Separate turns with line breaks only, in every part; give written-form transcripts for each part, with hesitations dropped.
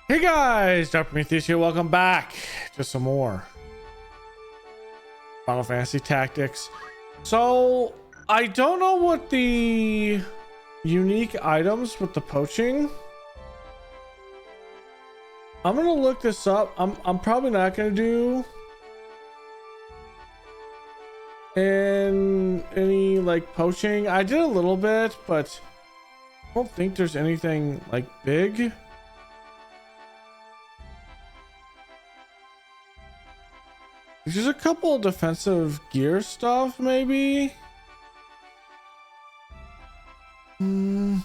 Hey guys, Dr. Prometheus here. Welcome back to some more Final Fantasy Tactics. So, I don't know what the unique items with the poaching. I'm gonna look this up. I'm probably not gonna do any like poaching. I did a little bit, but I don't think there's anything like big. There's a couple of defensive gear stuff, maybe. The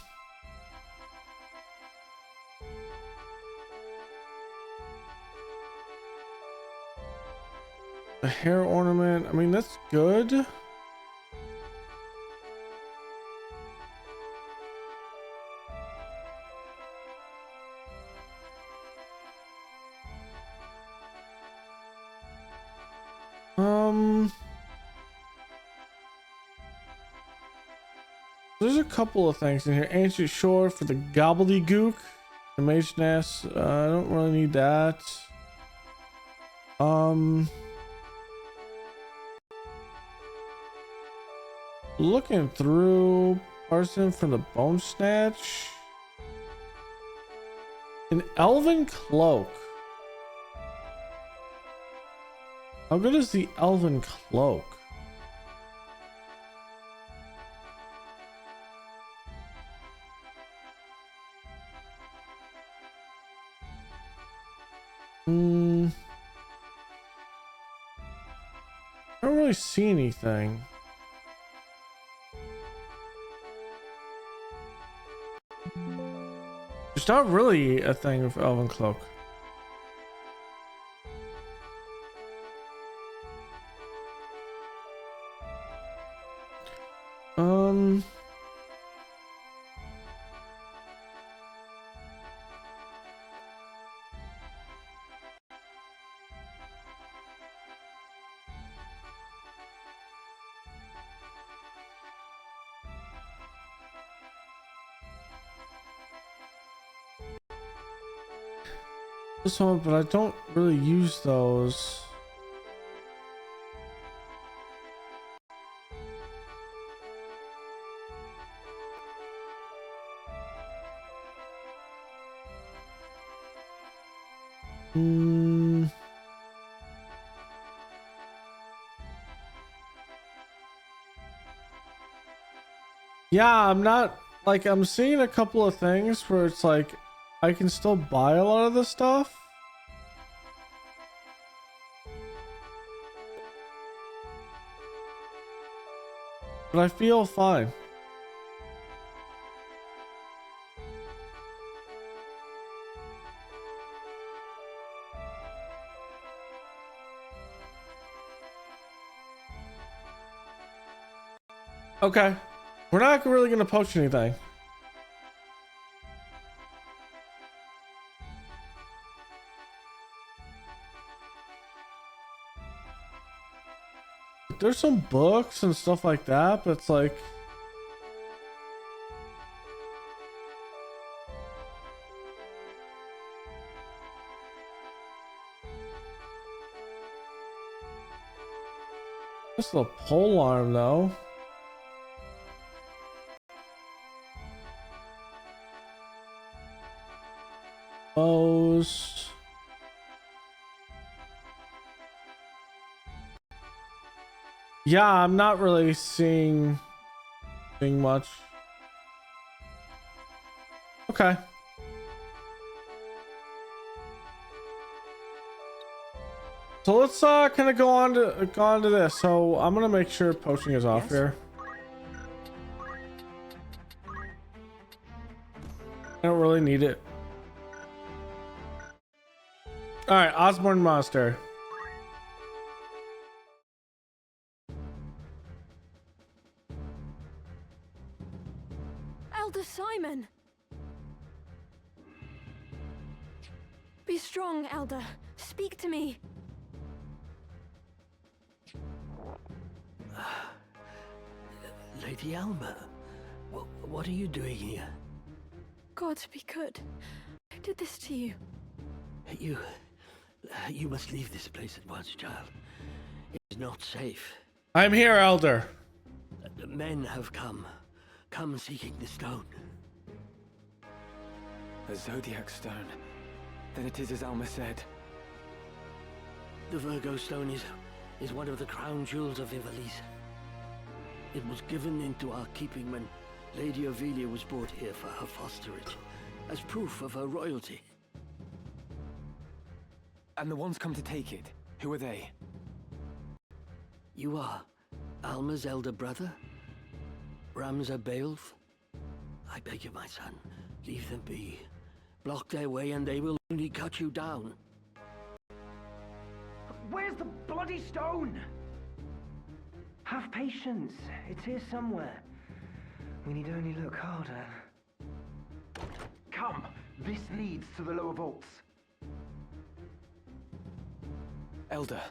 hair ornament. I mean, that's good. There's a couple of things in here. Ancient Shore for the gobbledygook. The mage nest. I don't really need that. Looking through, parsing from the bone snatch. An elven cloak. How good is the elven cloak? I don't really see anything. There's not really a thing with elven cloak. This one, but I don't really use those. Yeah, I'm not like I'm seeing a couple of things where it's like I can still buy a lot of the stuff. But I feel fine. Okay. We're not really gonna poach anything. There's some books and stuff like that, but it's like just a pole arm though. Bows. Yeah, I'm not really seeing much. Okay. So let's kind of go on to this. So I'm gonna make sure poaching is off here. I don't really need it. All right, Osborne Monastery.
Elder Simon! Be strong, Elder. Speak to me.
Lady Alma, what are you doing here?
God be good. Who did this to you?
You must leave this place at once, child. It is not safe.
I'm here, Elder.
The men have come seeking the stone.
The Zodiac Stone. Then it is as Alma said.
The Virgo Stone is one of the crown jewels of Ivalice. It was given into our keeping when Lady Ovelia was brought here for her fosterage, as proof of her royalty.
And the ones come to take it, who are they?
You are Alma's elder brother? Ramza Beowulf? I beg you, my son, leave them be. Block their way and they will only cut you down.
Where's the bloody stone? Have patience. It's here somewhere. We need only look harder. Come, this leads to the lower vaults.
Elder,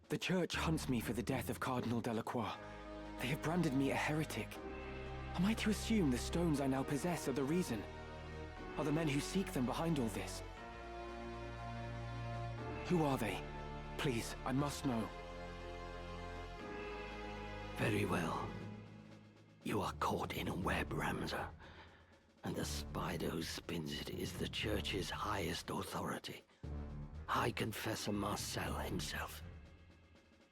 the church hunts me for the death of Cardinal Delacroix. They have branded me a heretic. Am I to assume the stones I now possess are the reason? Are the men who seek them behind all this? Who are they? Please, I must know.
Very well. You are caught in a web, Ramza. And the spider who spins it is the church's highest authority. High Confessor Marcel himself.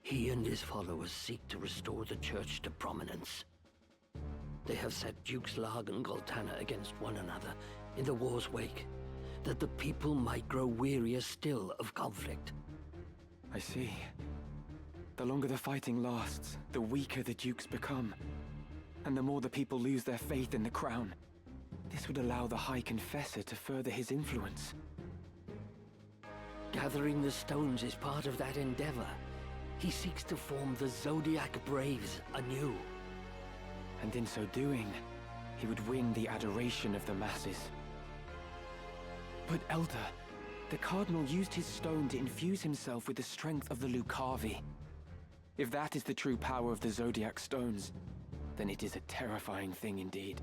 He and his followers seek to restore the church to prominence. They have set Dukes Larg and Goltana against one another in the war's wake, that the people might grow wearier still of conflict.
I see. The longer the fighting lasts, the weaker the dukes become. And the more the people lose their faith in the crown. This would allow the High Confessor to further his influence.
Gathering the stones is part of that endeavor. He seeks to form the Zodiac Braves anew.
And in so doing, he would win the adoration of the masses. But Elder, the Cardinal used his stone to infuse himself with the strength of the Lucavi. If that is the true power of the Zodiac Stones, then it is a terrifying thing indeed.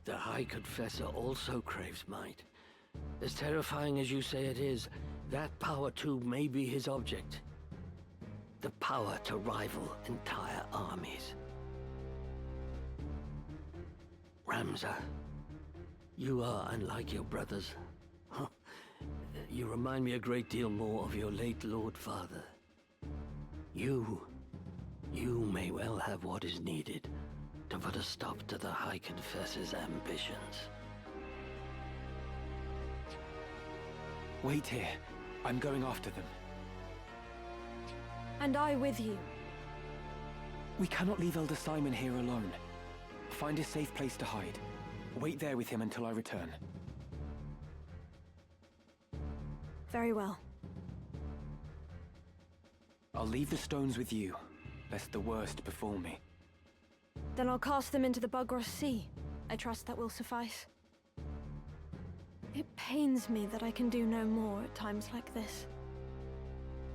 The High Confessor also craves might. As terrifying as you say it is, that power too may be his object. The power to rival entire armies. Ramza, you are unlike your brothers. You remind me a great deal more of your late Lord Father. You may well have what is needed to put a stop to the High Confessor's ambitions.
Wait here. I'm going after them.
And I with you.
We cannot leave Elder Simon here alone. Find a safe place to hide. Wait there with him until I return.
Very well.
I'll leave the stones with you, lest the worst befall me.
Then I'll cast them into the Bugros Sea. I trust that will suffice. It pains me that I can do no more at times like this.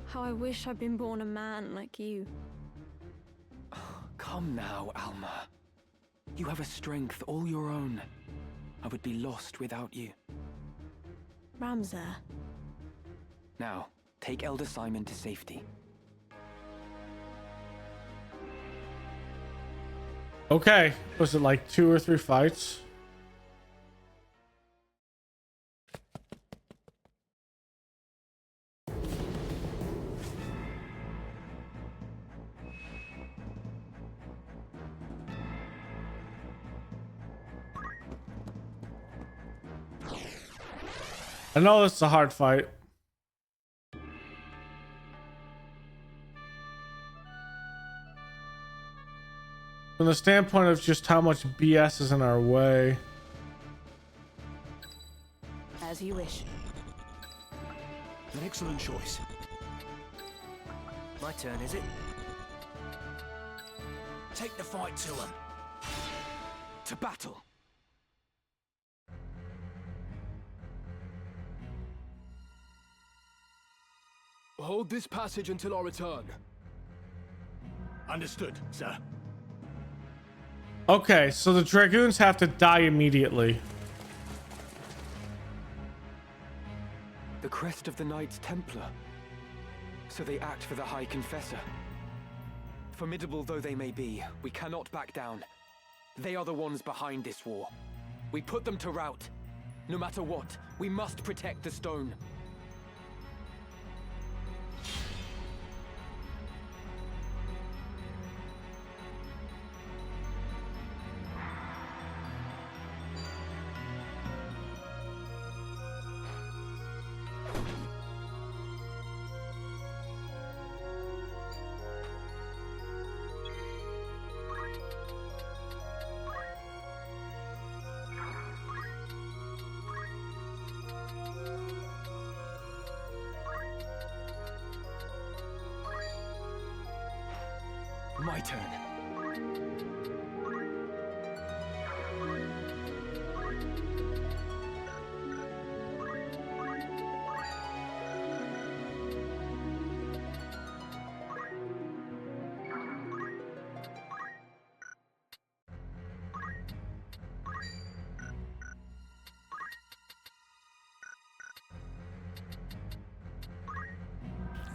How I wish I'd been born a man like you.
Come now, Alma. You have a strength all your own. I would be lost without you.
Ramza.
Now, take Elder Simon to safety.
Okay. Was it like 2 or 3 fights? I know it's a hard fight. From the standpoint of just how much BS is in our way.
As you wish.
An excellent choice.
My turn, is it?
Take the fight to them.
To battle!
Hold this passage until our return. Understood, sir.
Okay, so the Dragoons have to die immediately.
The crest of the Knights Templar. So they act for the High Confessor. Formidable though they may be, we cannot back down. They are the ones behind this war. We put them to rout. No matter what, we must protect the stone. My turn.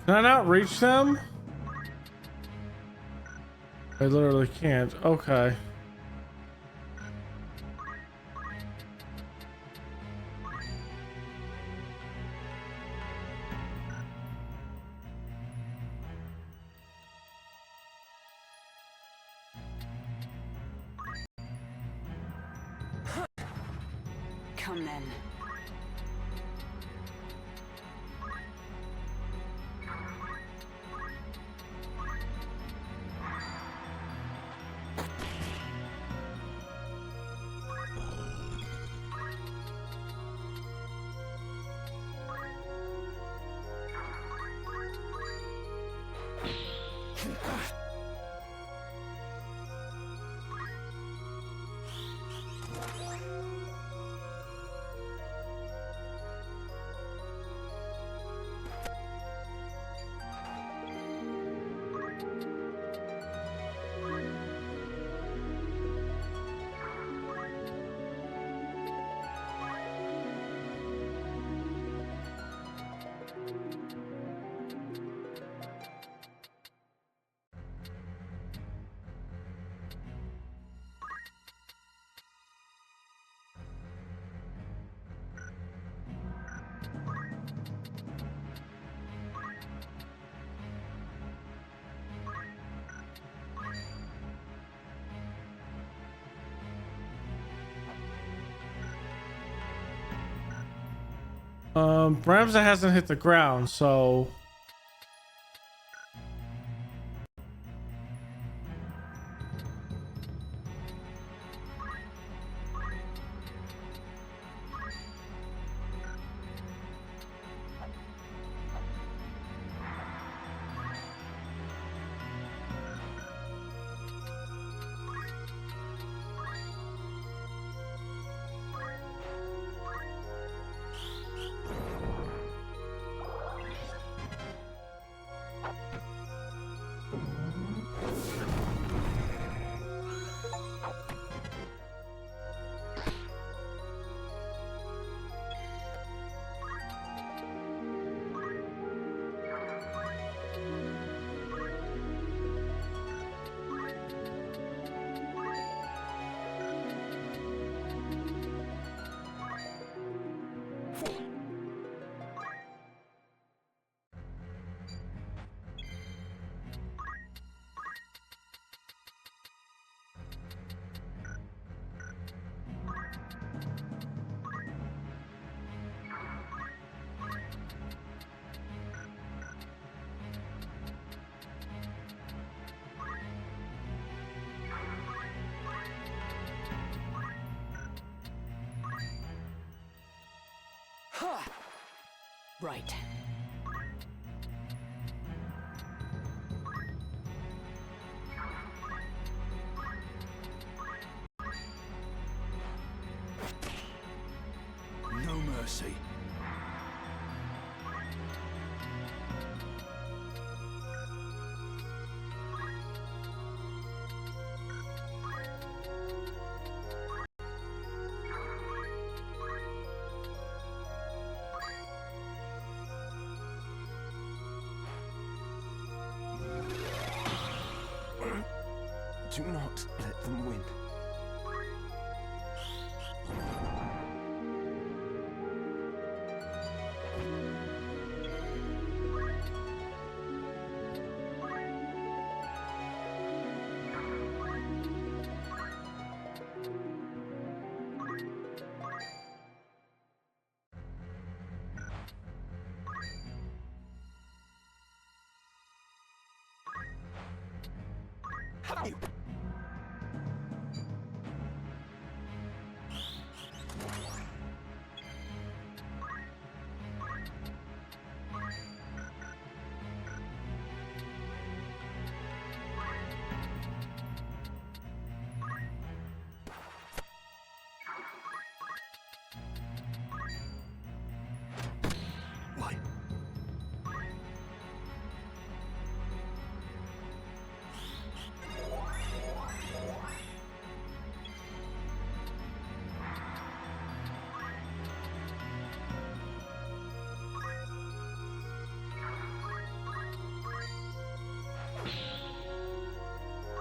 Can I not reach them? I literally can't. Okay.
Come then.
Ramza hasn't hit the ground, so
Right.
No mercy.
Do not let them win.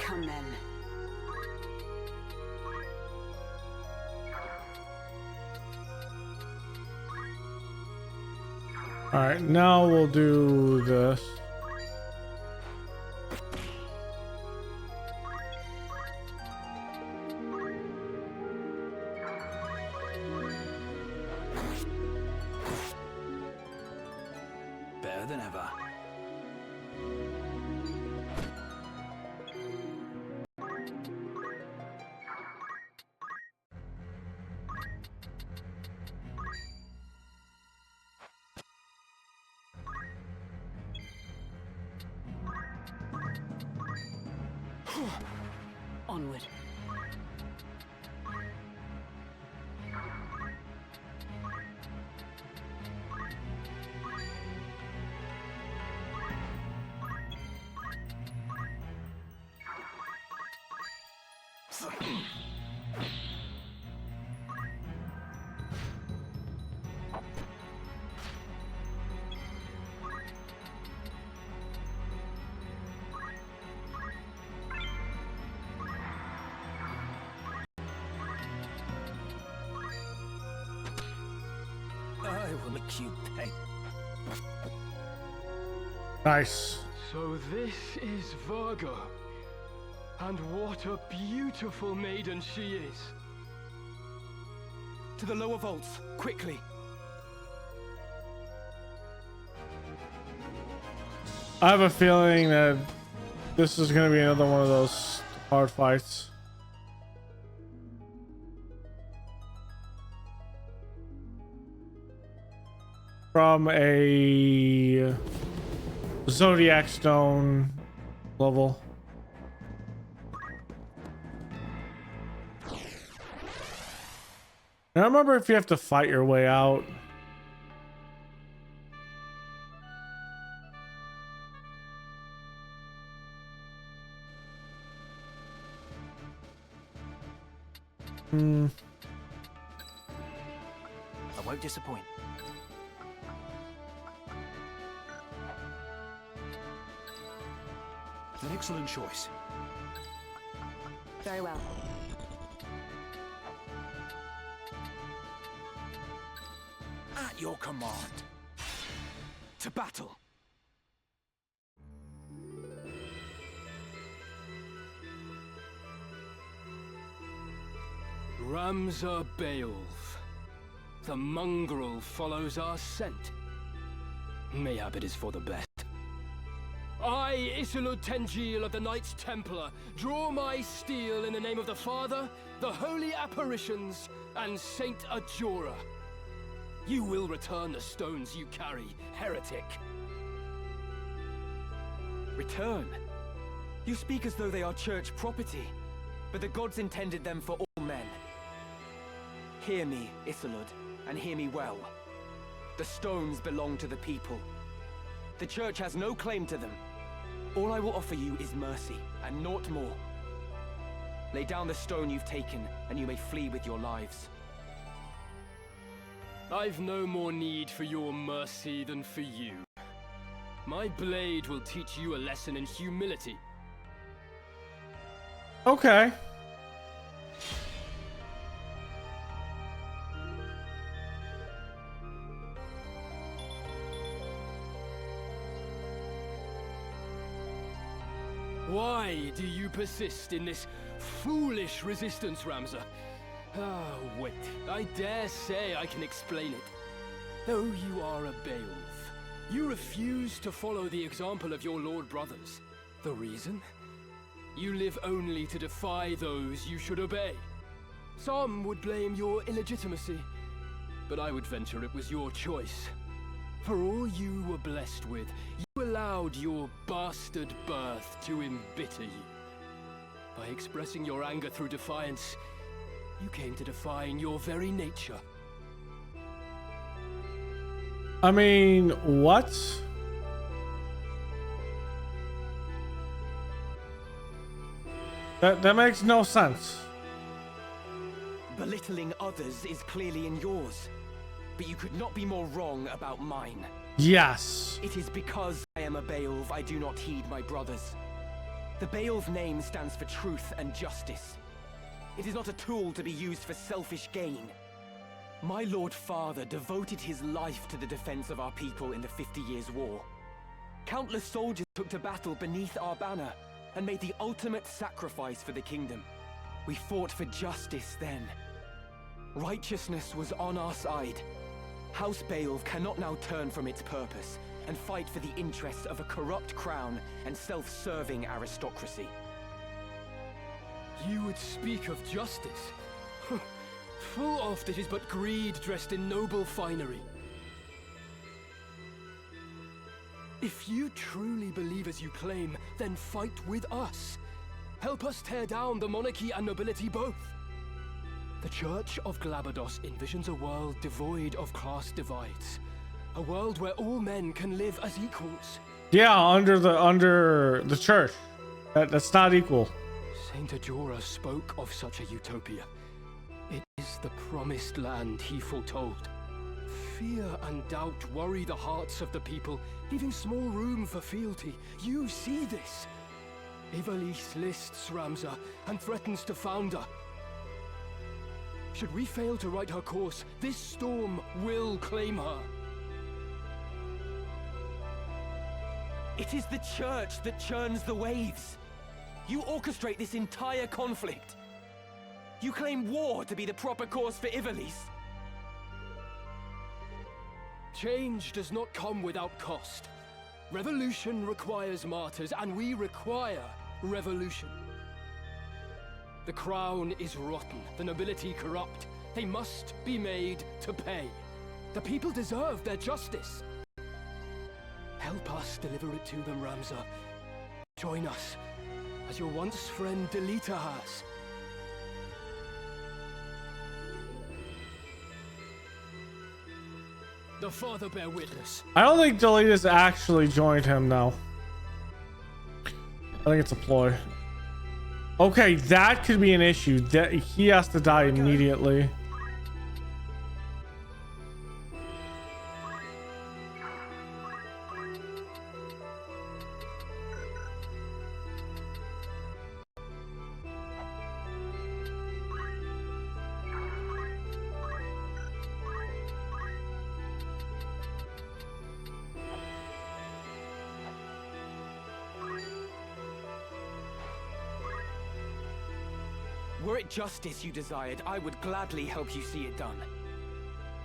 Come then.
All right, now we'll do this.
Better than ever.
Onward.
I will make you pay.
Nice.
So this is Virgo. And what a beautiful maiden she is.
To the lower vaults, quickly.
I have a feeling that this is going to be another one of those hard fights. From a Zodiac Stone level. I don't remember if you have to fight your way out.
I won't disappoint. An excellent choice.
Very well.
At your command.
To battle.
Ramza Beowulf. The mongrel follows our scent. Mayhap it is for the best. I, Isilud Tengil of the Knights Templar, draw my steel in the name of the Father, the Holy Apparitions, and Saint Ajora. You will return the stones you carry, heretic.
Return? You speak as though they are church property, but the gods intended them for all men. Hear me, Isilud, and hear me well. The stones belong to the people. The church has no claim to them. All I will offer you is mercy, and naught more. Lay down the stone you've taken, and you may flee with your lives.
I've no more need for your mercy than for you. My blade will teach you a lesson in humility.
Okay.
Why do you persist in this foolish resistance, Ramza? Ah, wait. I dare say I can explain it. Though you are a Beowulf, you refuse to follow the example of your lord brothers. The reason? You live only to defy those you should obey. Some would blame your illegitimacy, but I would venture it was your choice. For all you were blessed with, you allowed your bastard birth to embitter you. By expressing your anger through defiance, you came to define your very nature.
I mean, what? That makes no sense.
Belittling others is clearly in yours, but you could not be more wrong about mine.
Yes.
It is because I am a Beowulf I do not heed my brothers. The Beowulf name stands for truth and justice. It is not a tool to be used for selfish gain. My Lord Father devoted his life to the defense of our people in the 50 Years' War. Countless soldiers took to battle beneath our banner and made the ultimate sacrifice for the kingdom. We fought for justice then. Righteousness was on our side. House Beowulf cannot now turn from its purpose and fight for the interests of a corrupt crown and self-serving aristocracy.
You would speak of justice? Full oft it is but greed dressed in noble finery. If you truly believe as you claim, then fight with us. Help us tear down the monarchy and nobility both. The Church of Glabados envisions a world devoid of class divides. A world where all men can live as equals.
Yeah, under the church. That's not equal.
Saint Ajora spoke of such a utopia. It is the promised land he foretold. Fear and doubt worry the hearts of the people, leaving small room for fealty. You see this. Ivalice lists Ramza and threatens to founder. Should we fail to right her course, this storm will claim her.
It is the church that churns the waves. You orchestrate this entire conflict. You claim war to be the proper course for Ivalice.
Change does not come without cost. Revolution requires martyrs, and we require revolution. The crown is rotten, the nobility corrupt. They must be made to pay. The people deserve their justice. Help us deliver it to them, Ramza. Join us, as your once friend Delita has. The Father bear witness.
I don't think Delita's actually joined him now. I think it's a ploy. Okay, that could be an issue. That he has to die immediately.
Were it justice you desired, I would gladly help you see it done.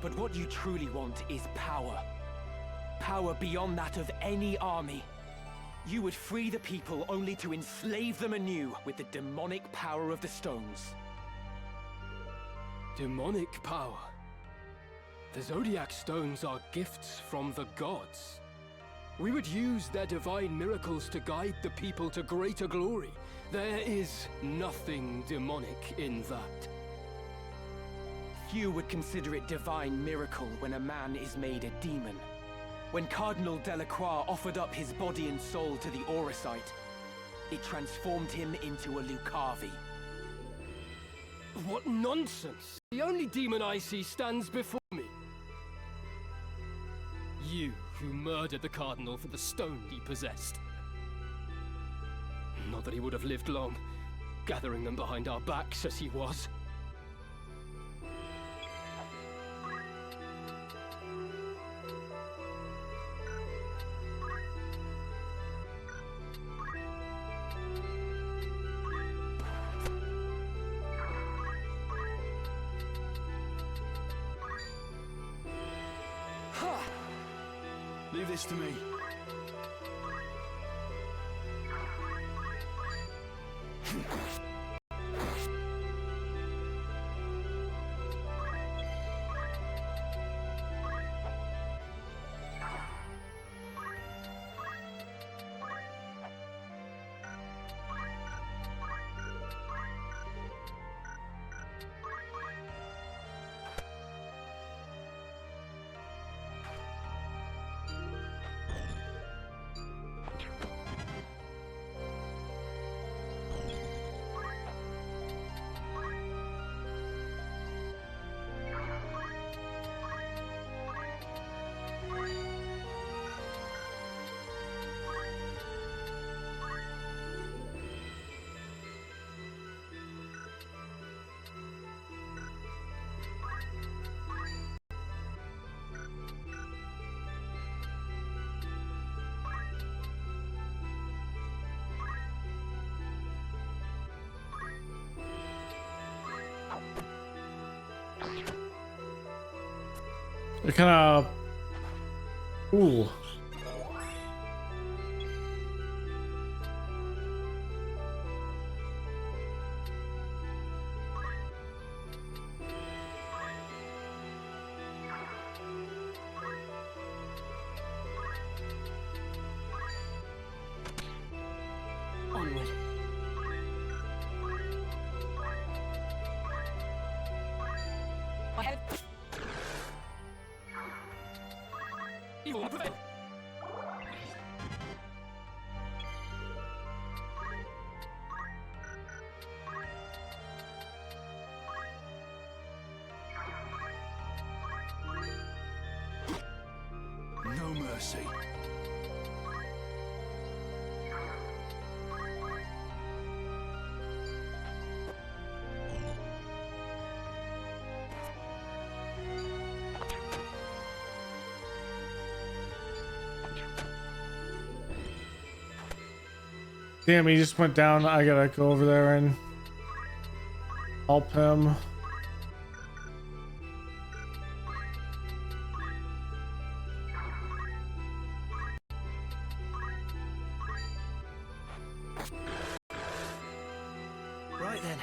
But what you truly want is power. Power beyond that of any army. You would free the people only to enslave them anew with the demonic power of the stones.
Demonic power? The Zodiac stones are gifts from the gods. We would use their divine miracles to guide the people to greater glory. There is nothing demonic in that.
Few would consider it divine miracle when a man is made a demon. When Cardinal Delacroix offered up his body and soul to the Auracite, it transformed him into a Lucavi.
What nonsense! The only demon I see stands before me. You who murdered the Cardinal for the stone he possessed. Not that he would have lived long. gathering them behind our backs as he was.
Leave this to me.
They're kind of cool.
Onward. Ahead.
Evil will prevail.
No mercy.
Damn, he just went down. I gotta go over there and help him.
Right then.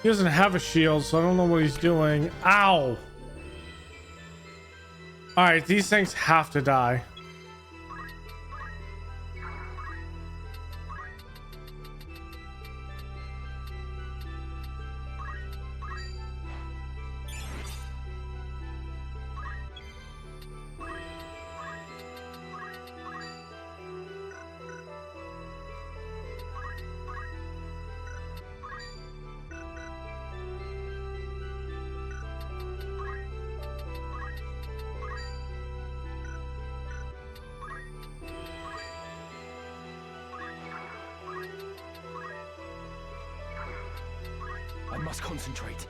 He doesn't have a shield, so I don't know what he's doing. Ow! Alright, these things have to die.
I must concentrate.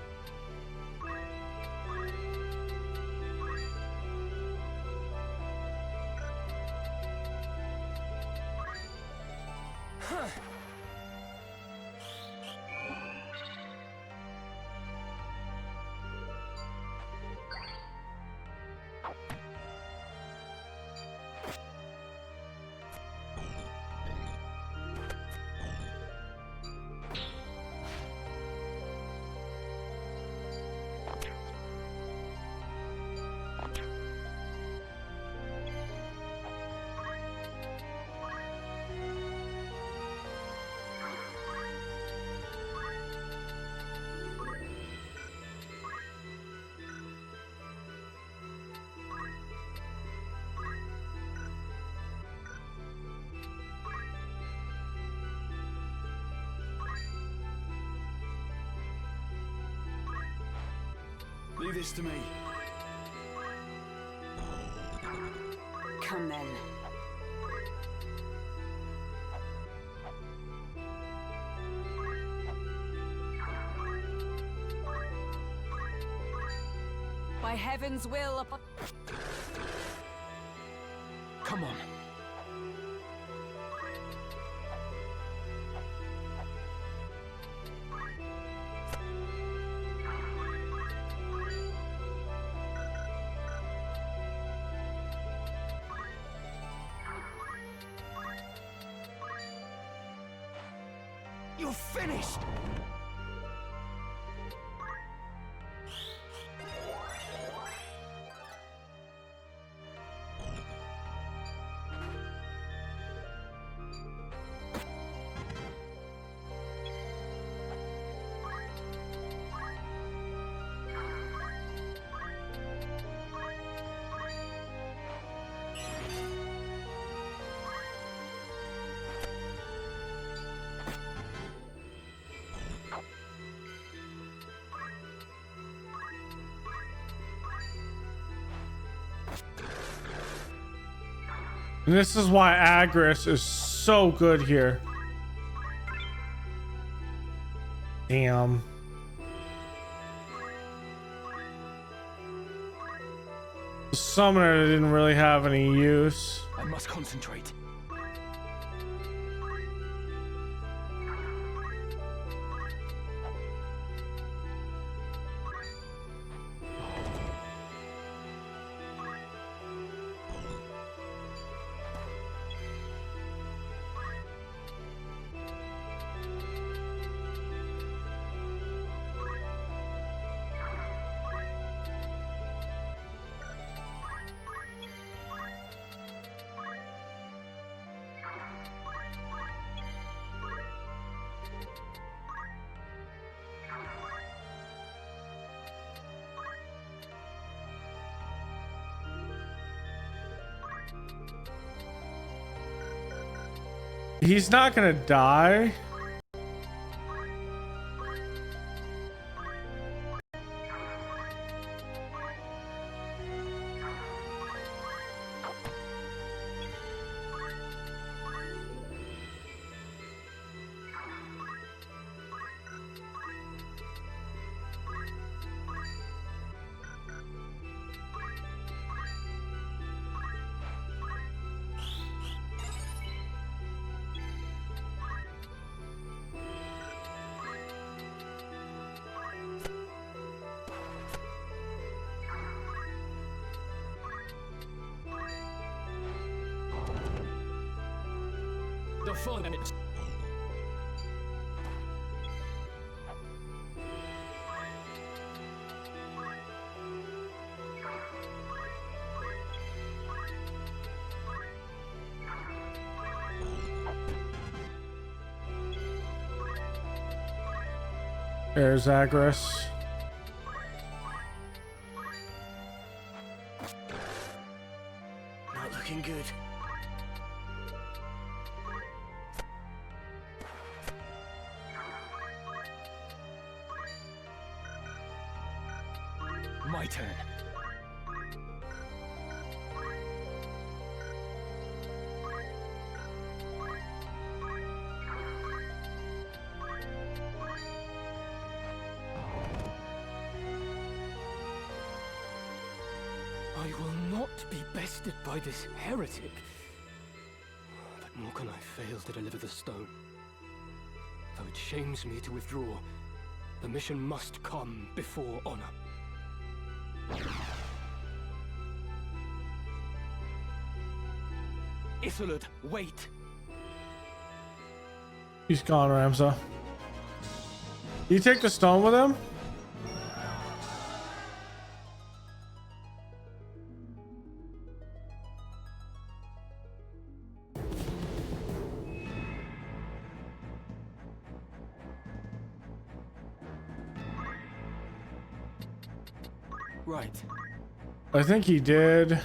Leave this to me.
Come then. By heaven's will upon...
Come on.
You're finished!
And this is why Agris is so good here. Damn. The summoner didn't really have any use.
I must concentrate.
He's not gonna die.
The fun and it's...
There's Agris.
Not looking good.
My turn.
I will not be bested by this heretic. The Nor can I fail to deliver the stone. Though it shames me to withdraw, the mission must come before honor.
Isolde, wait!
He's gone, Ramza. You take the stone with him?
Right.
I think he did.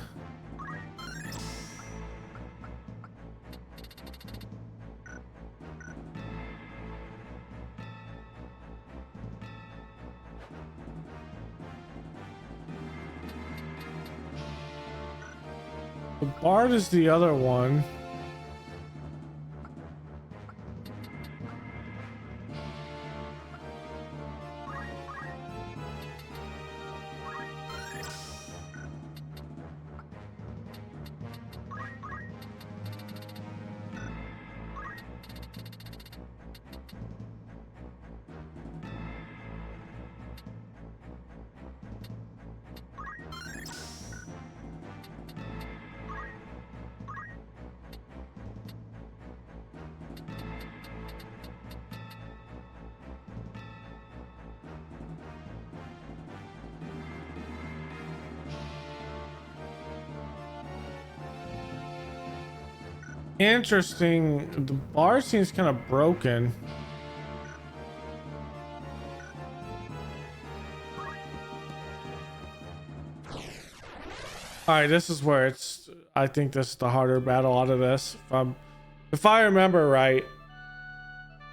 The Bard is the other one. Interesting. The bar seems kind of broken. All right, this is where it's. I think this is the harder battle out of this. If I remember right,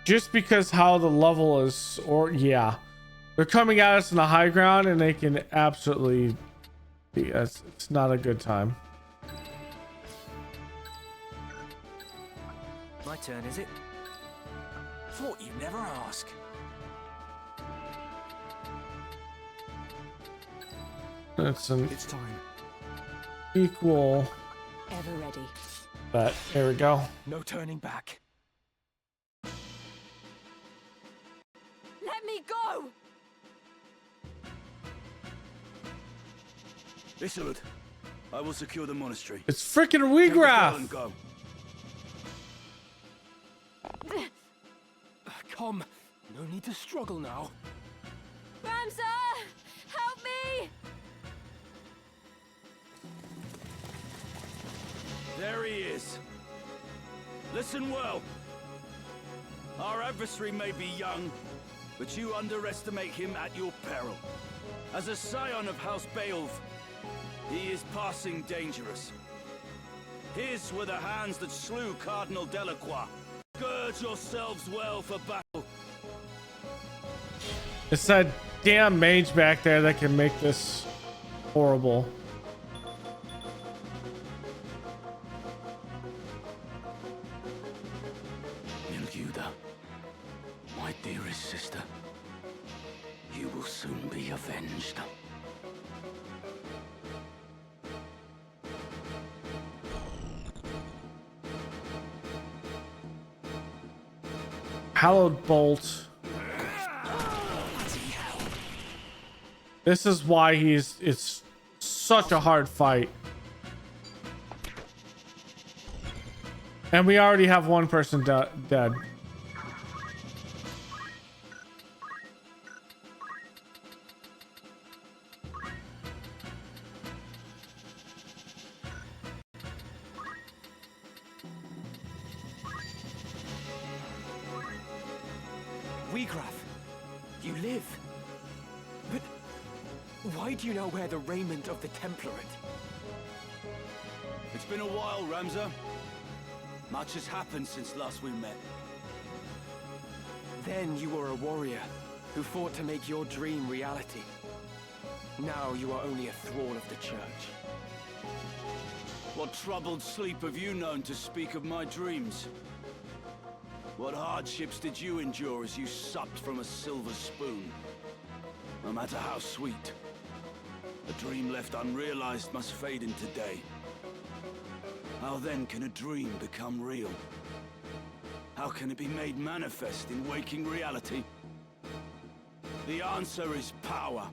just because how the level is, or yeah, they're coming at us in the high ground, and they can absolutely. It's not a good time.
My turn, is it? Thought you'd never ask.
It's an
It's time.
equal.
Ever ready.
But here we go.
No turning back.
Let me go!
Isolde, I will secure the monastery.
It's freaking
Take the girl and
Regraph.
go.
Come, no need to struggle now.
Ramza! Help me!
There he is. Listen well. Our adversary may be young, but you underestimate him at your peril. As a scion of House Beowulf, he is passing dangerous. His were the hands that slew Cardinal Delacroix. Gird yourselves well for battle.
It's that damn mage back there that can make this horrible.
Nilguda, my dearest sister, you will soon be avenged.
Hallowed Bolt. This is why it's such a hard fight. And we already have one person dead.
Regraph, you live. But why do you now wear the raiment of the Template?
It's been a while, Ramza. Much has happened since last we met.
Then you were a warrior who fought to make your dream reality. Now you are only a thrall of the church.
What troubled sleep have you known to speak of my dreams? What hardships did you endure as you supped from a silver spoon? No matter how sweet, a dream left unrealized must fade into day. How then can a dream become real? How can it be made manifest in waking reality? The answer is power.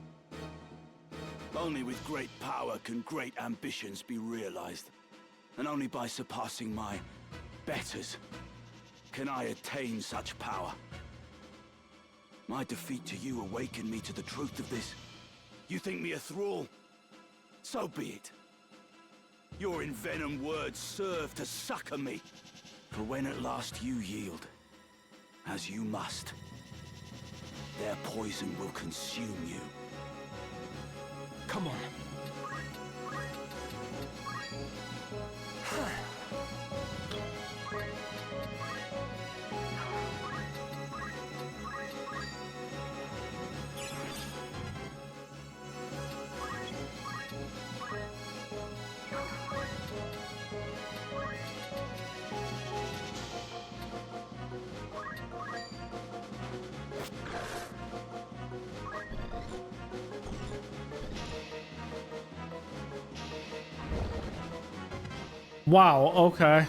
Only with great power can great ambitions be realized. And only by surpassing my betters can I attain such power. My defeat to you awakened me to the truth of this. You think me a thrall? So be it. Your envenomed words serve to succor me. For when at last you yield, as you must, their poison will consume you.
Come on.
Wow, okay.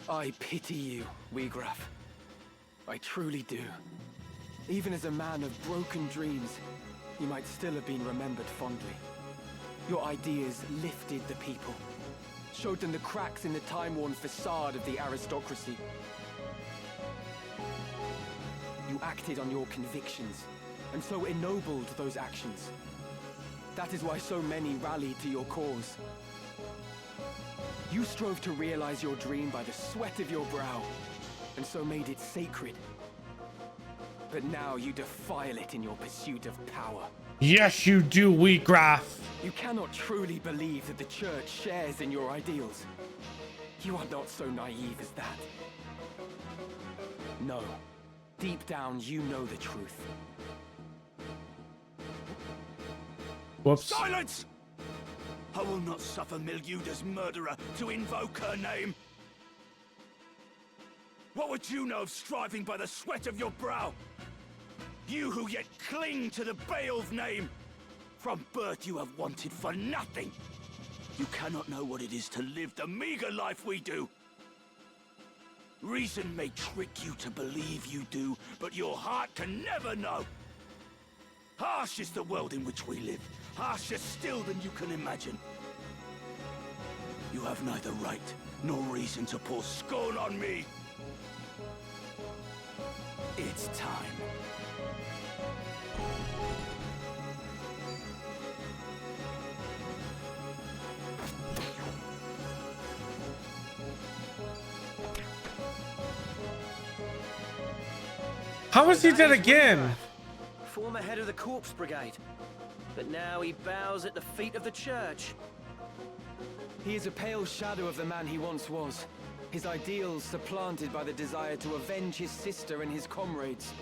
I pity you, Wiegraf. I truly do. Even as a man of broken dreams, you might still have been remembered fondly. Your ideas lifted the people, showed them the cracks in the time-worn facade of the aristocracy. You acted on your convictions, and so ennobled those actions. That is why so many rallied to your cause. You strove to realize your dream by the sweat of your brow, and so made it sacred. But now you defile it in your pursuit of power.
Yes, you do, Wheatgrass.
You cannot truly believe that the Church shares in your ideals. You are not so naive as that. No. Deep down, you know the truth.
Whoops.
Silence! I will not suffer Miljuda's murderer to invoke her name. What would you know of striving by the sweat of your brow? You who yet cling to the Beowulf name. From birth you have wanted for nothing. You cannot know what it is to live the meager life we do. Reason may trick you to believe you do, but your heart can never know. Harsh is the world in which we live. Harsher still than you can imagine. You have neither right nor reason to pour scorn on me. It's time.
How was he dead again?
Former head of the Corpse Brigade. But now he bows at the feet of the Church.
He is a pale shadow of the man he once was. His ideals supplanted by the desire to avenge his sister and his comrades.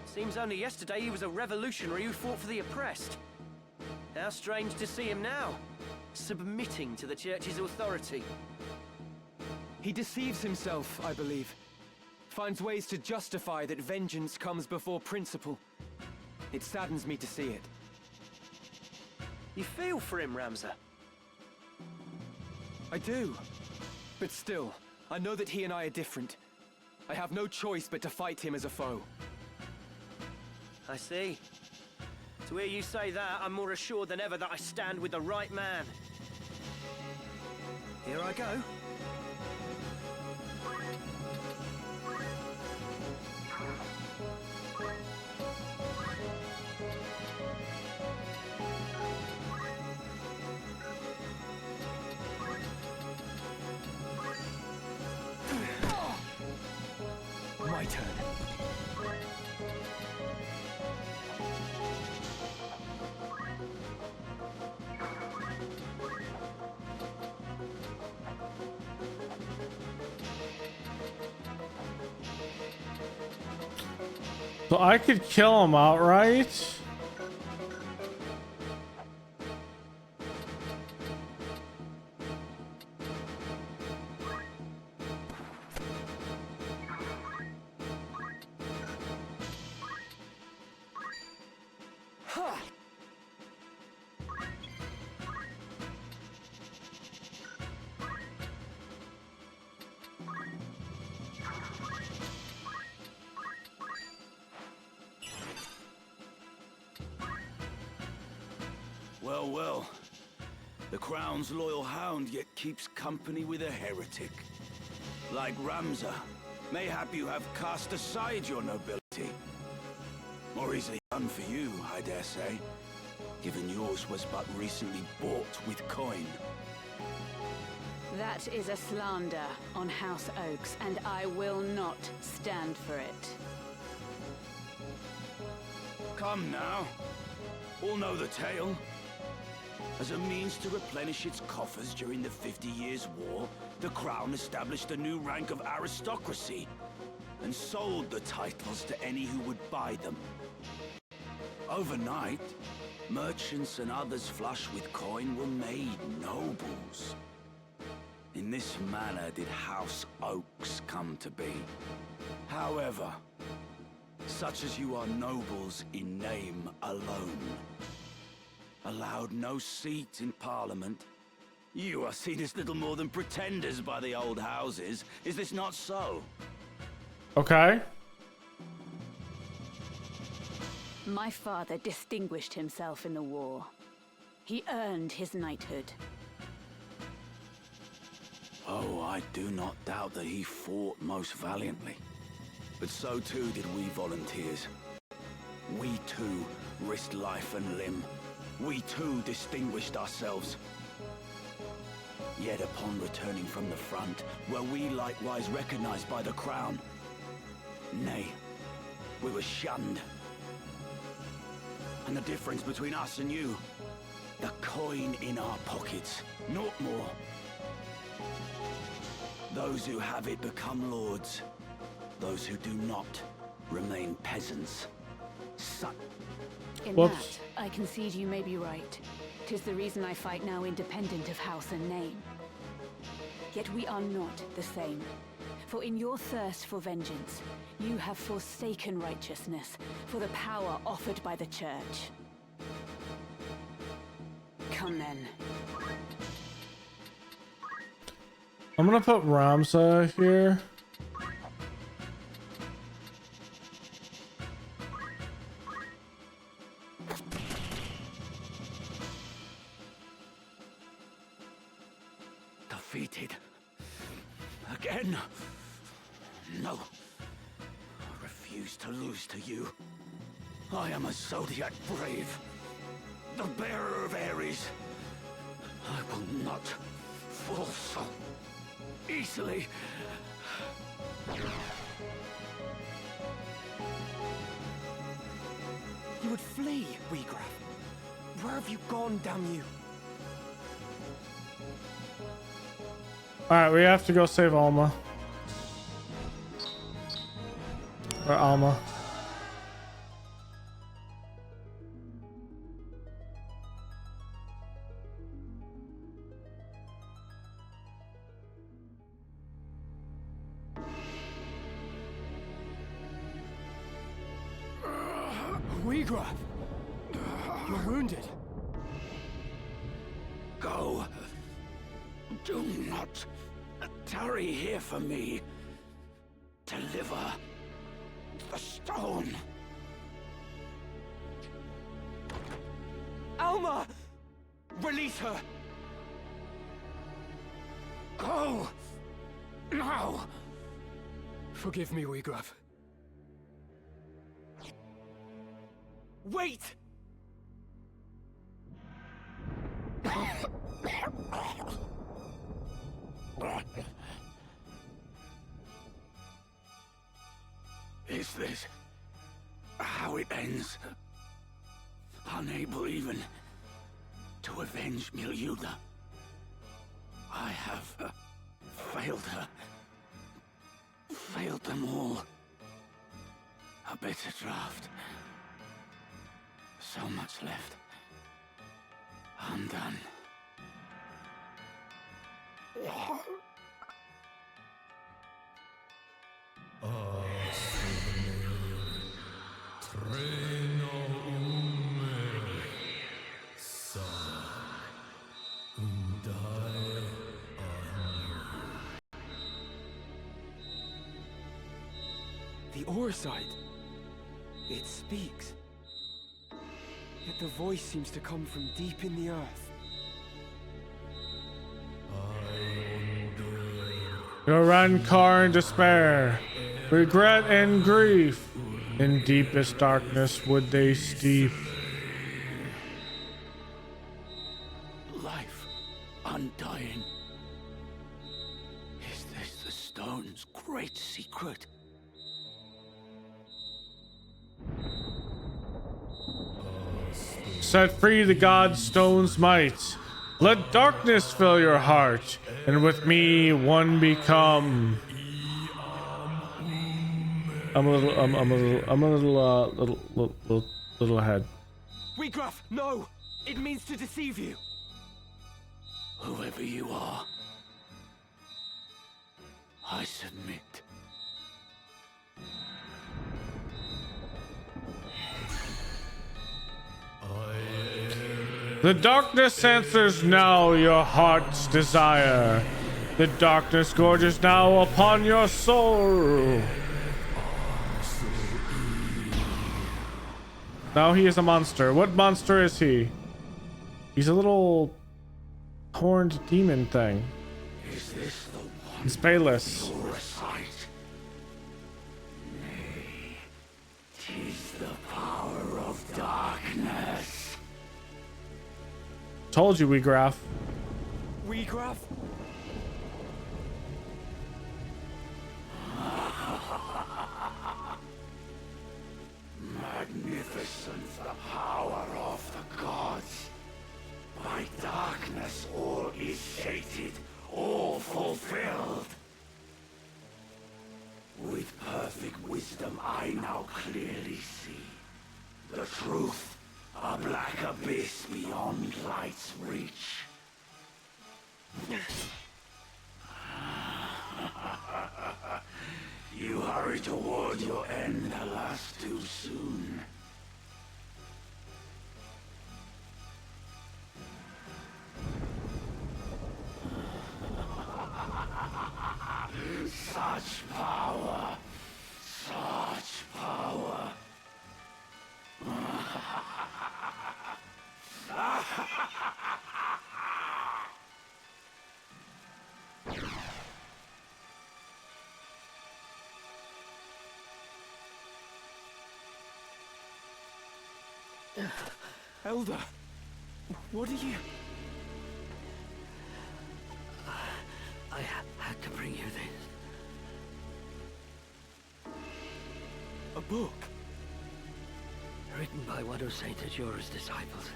Seems only yesterday he was a revolutionary who fought for the oppressed. How strange to see him now, submitting to the Church's authority.
He deceives himself, I believe. Finds ways to justify that vengeance comes before principle. It saddens me to see it.
You feel for him, Ramza?
I do. But still, I know that he and I are different. I have no choice but to fight him as a foe.
I see. To hear you say that, I'm more assured than ever that I stand with the right man. Here I go.
My turn.
So I could kill him outright.
Well, well. The Crown's loyal hound yet keeps company with a heretic. Like Ramza, mayhap you have cast aside your nobility. More easily done for you, I dare say, given yours was but recently bought with coin.
That is a slander on House Oaks, and I will not stand for it.
Come now. All know the tale. As a means to replenish its coffers during the 50 Years' War, the Crown established a new rank of aristocracy and sold the titles to any who would buy them. Overnight, merchants and others flush with coin were made nobles. In this manner did House Oaks come to be. However, such as you are nobles in name alone. Allowed no seat in Parliament. You are seen as little more than pretenders by the old houses. Is this not so?
Okay.
My father distinguished himself in the war. He earned his knighthood.
Oh, I do not doubt that he fought most valiantly. But so too did we volunteers. We too risked life and limb. We too distinguished ourselves. Yet upon returning from the front, were we likewise recognized by the Crown? Nay, we were shunned. And the difference between us and you? The coin in our pockets, naught more. Those who have it become lords. Those who do not remain peasants.
In
Whoops.
that, I concede you may be right. 'Tis the reason I fight now independent of house and name. Yet we are not the same. For in your thirst for vengeance, you have forsaken righteousness for the power offered by the Church. Come then.
I'm gonna put Ramza here.
Defeated. Again? No. I refuse to lose to you. I am a Zodiac brave. The bearer of Ares. I will not fall so easily.
You would flee, Regraf. Where have you gone, damn you?
Alright, we have to go save Alma. Or Alma.
Regraf! You're wounded.
Go. Do not tarry here for me. Deliver the stone.
Alma! Release her!
Go. Now.
Forgive me, Regraf. Wait!
Is this how it ends? Unable even to avenge Milyuda. I have failed her. Failed them all. A bitter draught. So much left. Undone.
The Auracide. It speaks. Yet the voice seems to come from deep in the earth.
Your rancor and despair, regret and grief, in deepest darkness would they steep.
Life undying. Is this the stone's great secret?
Set free the god stone's might. Let darkness fill your heart, and with me one become. I'm a little ahead.
Wheatgraf, no! It means to deceive you!
Whoever you are, I submit.
The darkness answers now your heart's desire. The darkness gorges now upon your soul. Now he is a monster. What monster is he? He's a little horned demon thing.
Is this the one?
It's payless.
Recite. Nay, 'tis the power of darkness.
Told you, Wheatgraf.
Wheatgraf?
Magnificent the power of the gods. By darkness all is sated, all fulfilled. With perfect wisdom I now clearly see the truth, a black abyss beyond light's reach. You hurry toward your end, alas, too soon. Such power, such power.
Elder, what are you...
I had to bring you this.
a book?
Written by one of Saint Ajora's disciples.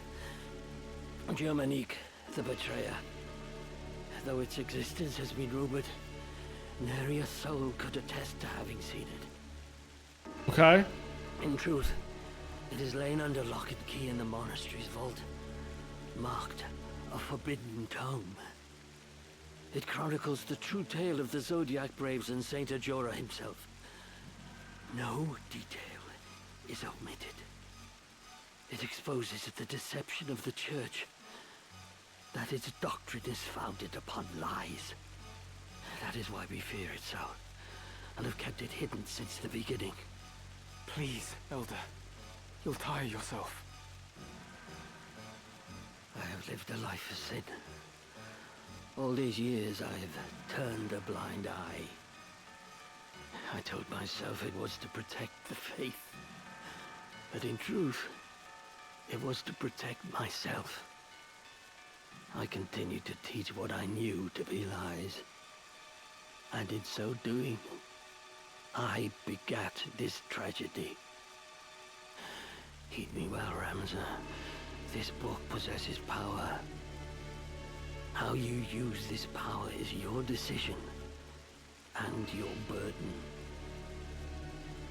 Germanique, the Betrayer. Though its existence has been rumored, nary a soul could attest to having seen it.
Okay.
In truth, it is lain under lock and key in the monastery's vault, marked a forbidden tome. It chronicles the true tale of the Zodiac Braves and Saint Ajora himself. No detail is omitted. It exposes the deception of the Church, that its doctrine is founded upon lies. That is why we fear it so, and have kept it hidden since the beginning.
Please, Elder. You'll tire yourself.
I have lived a life of sin. All these years I have turned a blind eye. I told myself it was to protect the faith. But in truth, it was to protect myself. I continued to teach what I knew to be lies. And in so doing, I begat this tragedy. Heed me well, Ramza. This book possesses power. How you use this power is your decision and your burden.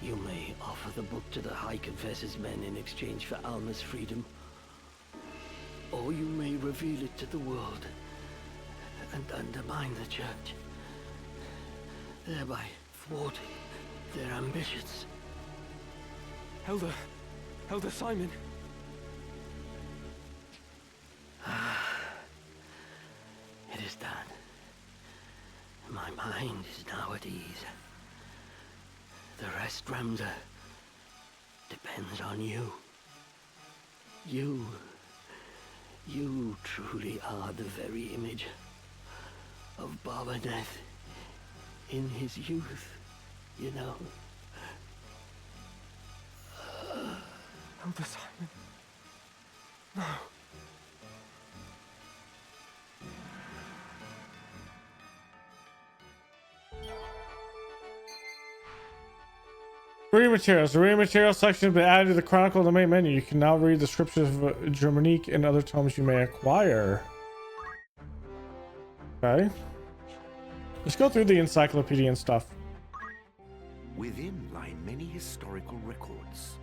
You may offer the book to the High Confessor's men in exchange for Alma's freedom. Or you may reveal it to the world and undermine the church, thereby thwarting their ambitions.
Elder Simon.
It is done. My mind is now at ease. The rest, Ramza, depends on you. You truly are the very image of Baba Death in his youth, you know.
Elder Simon. No.
Reading materials. The reading materials section has been added to the Chronicle of the main menu. You can now read the scriptures of Germanique and other tomes you may acquire. Okay. Let's go through the encyclopedia and stuff.
Within lie many historical records.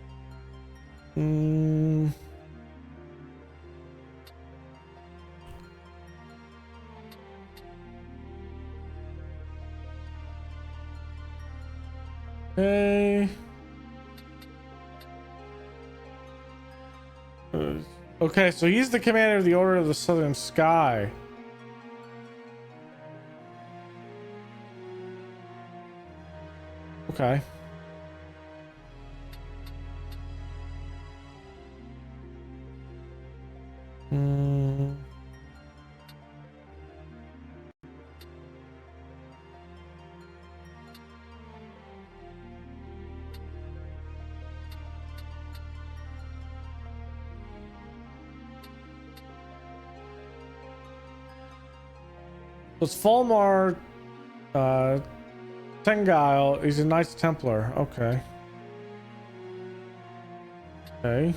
Okay. Okay, so he's the commander of the Order of the Southern Sky. Okay. It's Fulmar Tengile. He's a Knights Templar. Okay. Okay.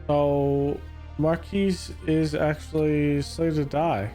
So Marquis is actually slated to die.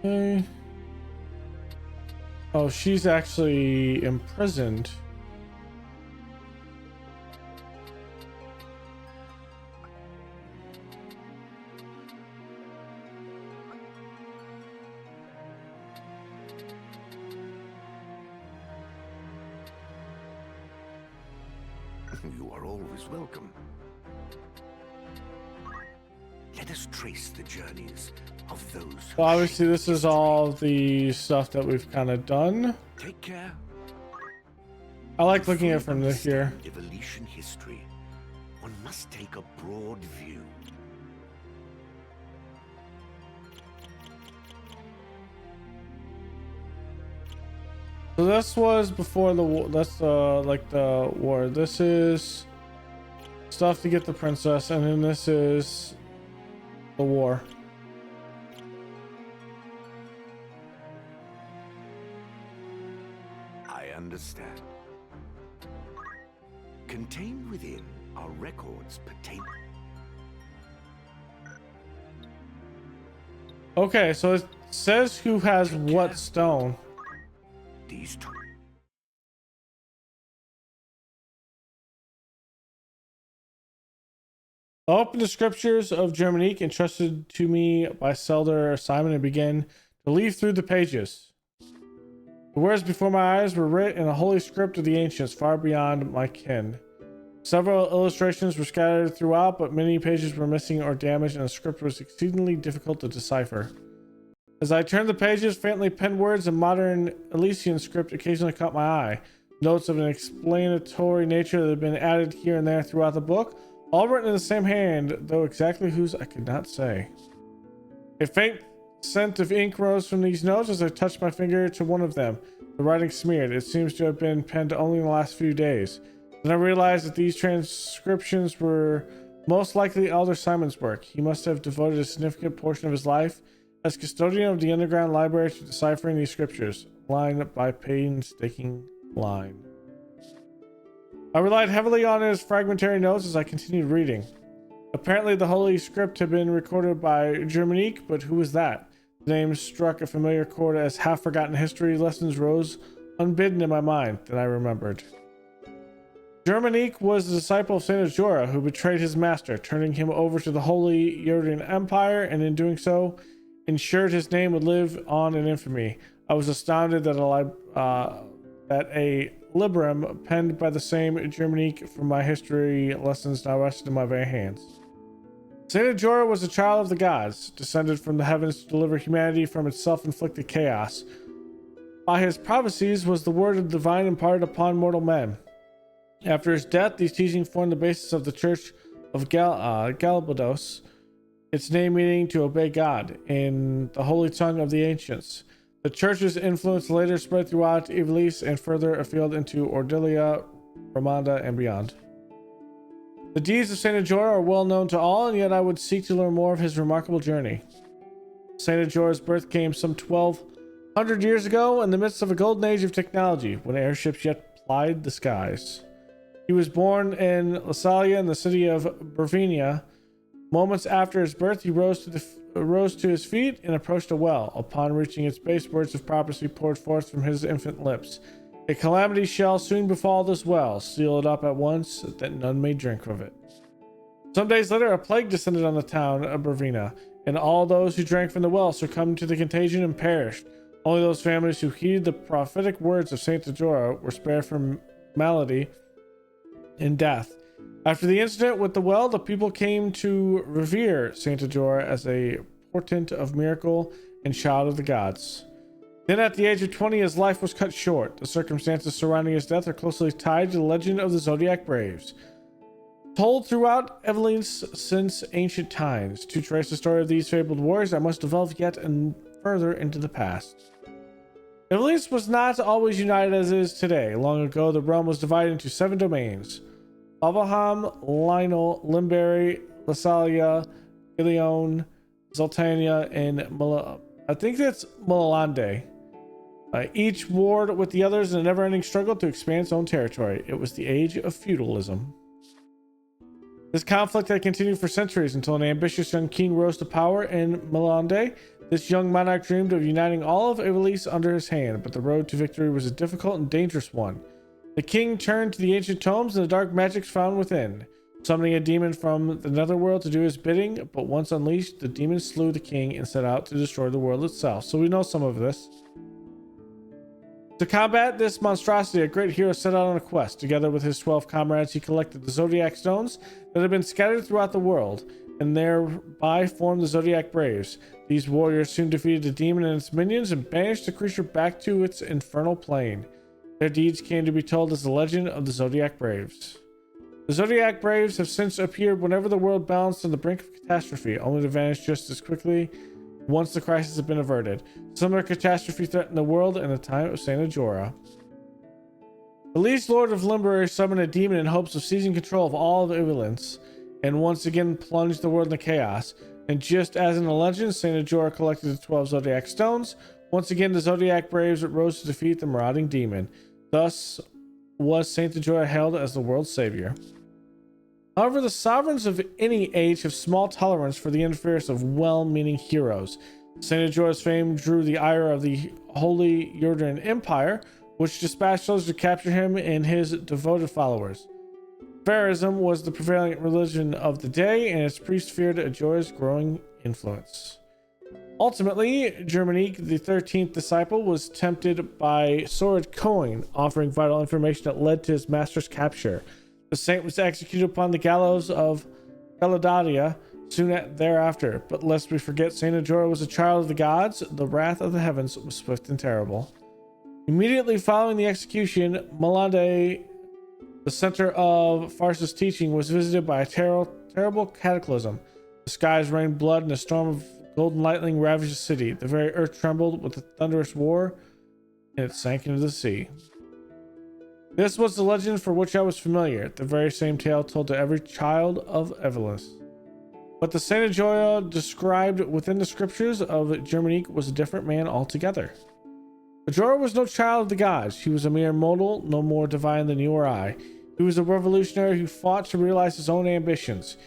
Okay. Oh, she's actually imprisoned.
You are always welcome. Let us trace the journeys of those who
Well, obviously
shape
this is all the stuff that we've kind of done.
Take care.
I like looking at it from this here.
Evolution history. One must take a broad view.
So this was before the war. That's like the war. This is stuff to get the princess, and then this is the war.
I understand. Contained within are records pertaining.
Okay, so it says who has what stone.
These two.
Open the scriptures of Germanique entrusted to me by Elder Simon and begin to leaf through the pages. The words before my eyes were writ in a holy script of the ancients, far beyond my ken. Several illustrations were scattered throughout, but many pages were missing or damaged, and the script was exceedingly difficult to decipher. As I turned the pages, faintly penned words in modern Elysian script occasionally caught my eye. notes of an explanatory nature that had been added here and there throughout the book, all written in the same hand, though exactly whose I could not say. A faint scent of ink rose from these notes as I touched my finger to one of them. The writing smeared. It seems to have been penned only in the last few days. Then I realized that these transcriptions were most likely Elder Simon's work. He must have devoted a significant portion of his life as custodian of the underground library to deciphering these scriptures, line by painstaking line. I relied heavily on his fragmentary notes as I continued reading. Apparently the Holy Script had been recorded by Germanique, but who was that? The name struck a familiar chord as half-forgotten history lessons rose unbidden in my mind. Then I remembered. Germanique was the disciple of Saint Ajora who betrayed his master, turning him over to the Holy Yurden Empire, and in doing so, ensured his name would live on in infamy. I was astounded that a librum penned by the same Germanique from my history lessons now rested in my very hands. Saint Ajora was a child of the gods, descended from the heavens to deliver humanity from its self-inflicted chaos. By his prophecies was the word of the divine imparted upon mortal men. After his death, these teachings formed the basis of the Church of Galbados, its name meaning to obey God, in the holy tongue of the ancients. The church's influence later spread throughout Ivalice and further afield into Ordilia, Romanda, and beyond. The deeds of Saint Ajora are well known to all, and yet I would seek to learn more of his remarkable journey. Saint Ajora's birth came some 1,200 years ago in the midst of a golden age of technology, when airships yet plied the skies. He was born in Lassalia in the city of Bervinia. Moments after his birth, he rose to his feet and approached a well. Upon reaching its base, words of prophecy poured forth from his infant lips. A calamity shall soon befall this well. Seal it up at once, that none may drink of it. Some days later, a plague descended on the town of Bervina, and all those who drank from the well succumbed to the contagion and perished. Only those families who heeded the prophetic words of Saint Ajora were spared from malady and death. After the incident with the well, the people came to revere Saint Ajora as a portent of miracle and child of the gods. Then at the age of 20, his life was cut short. The circumstances surrounding his death are closely tied to the legend of the Zodiac Braves, told throughout Ivalice since ancient times. To trace the story of these fabled warriors, I must delve yet and further into the past. Ivalice was not always united as it is today. Long ago, the realm was divided into 7 domains: Avalham, Lionel, Limberry, Lassalia, Ilion, Zoltania, and I think that's Mulalande. Each warred with the others in a never-ending struggle to expand its own territory. It was the age of feudalism. This conflict had continued for centuries until an ambitious young king rose to power in Mulalande. This young monarch dreamed of uniting all of Ivalice under his hand, but the road to victory was a difficult and dangerous one. The king turned to the ancient tomes and the dark magics found within, summoning a demon from the netherworld to do his bidding, but once unleashed, the demon slew the king and set out to destroy the world itself. So we know some of this. To combat this monstrosity, a great hero set out on a quest. Together with his 12 comrades, he collected the Zodiac Stones that had been scattered throughout the world, and thereby formed the Zodiac Braves. These warriors soon defeated the demon and its minions and banished the creature back to its infernal plane. Their deeds came to be told as the legend of the Zodiac Braves. The Zodiac Braves have since appeared whenever the world balanced on the brink of catastrophe, only to vanish just as quickly once the crisis had been averted. Similar catastrophe threatened the world in the time of Saint Ajora. The liege lord of Limberry summoned a demon in hopes of seizing control of all of Ivalice, and once again plunged the world into chaos. And just as in the legend, Saint Ajora collected the 12 Zodiac Stones. Once again, the Zodiac Braves rose to defeat the marauding demon. Thus was Saint Ajora hailed as the world's savior. However, the sovereigns of any age have small tolerance for the interference of well-meaning heroes. Saint Ajora's fame drew the ire of the Holy Yurden Empire, which dispatched soldiers to capture him and his devoted followers. Pharaohism was the prevailing religion of the day, and its priests feared Ajora's growing influence. Ultimately, Germanique, the 13th disciple, was tempted by Sword Coin, offering vital information that led to his master's capture. The saint was executed upon the gallows of Beladadia soon thereafter. But lest we forget, Saint Ajora was a child of the gods. The wrath of the heavens was swift and terrible. Immediately following the execution, Malande, the center of Fars's teaching, was visited by a terrible cataclysm. The skies rained blood and a storm of golden lightning ravaged the city. The very earth trembled with the thunderous war, and it sank into the sea. This was the legend for which I was familiar, the very same tale told to every child of Evelus. But the Saint Ajora described within the scriptures of Germanique was a different man altogether. Ajora was no child of the gods. He was a mere mortal, no more divine than you or I. He was a revolutionary who fought to realize his own ambitions.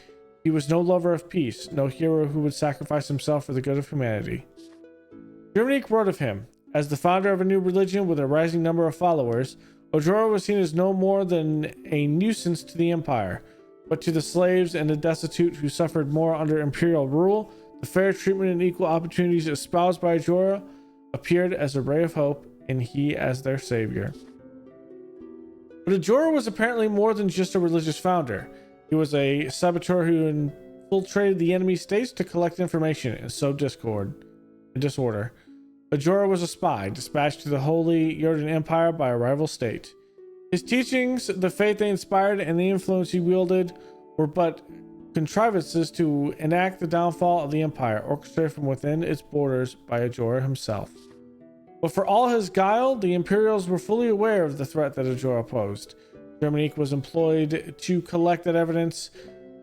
He was no lover of peace, no hero who would sacrifice himself for the good of humanity. Germanique wrote of him, as the founder of a new religion with a rising number of followers, Ajora was seen as no more than a nuisance to the empire, but to the slaves and the destitute who suffered more under imperial rule, the fair treatment and equal opportunities espoused by Ajora appeared as a ray of hope, and he as their savior. But Ajora was apparently more than just a religious founder. He was a saboteur who infiltrated the enemy states to collect information and sow discord and disorder. Ajora was a spy dispatched to the Holy Jordan Empire by a rival state. His teachings, the faith they inspired, and the influence he wielded were but contrivances to enact the downfall of the empire, orchestrated from within its borders by Ajora himself. But for all his guile, the Imperials were fully aware of the threat that Ajora posed. Germanique was employed to collect that evidence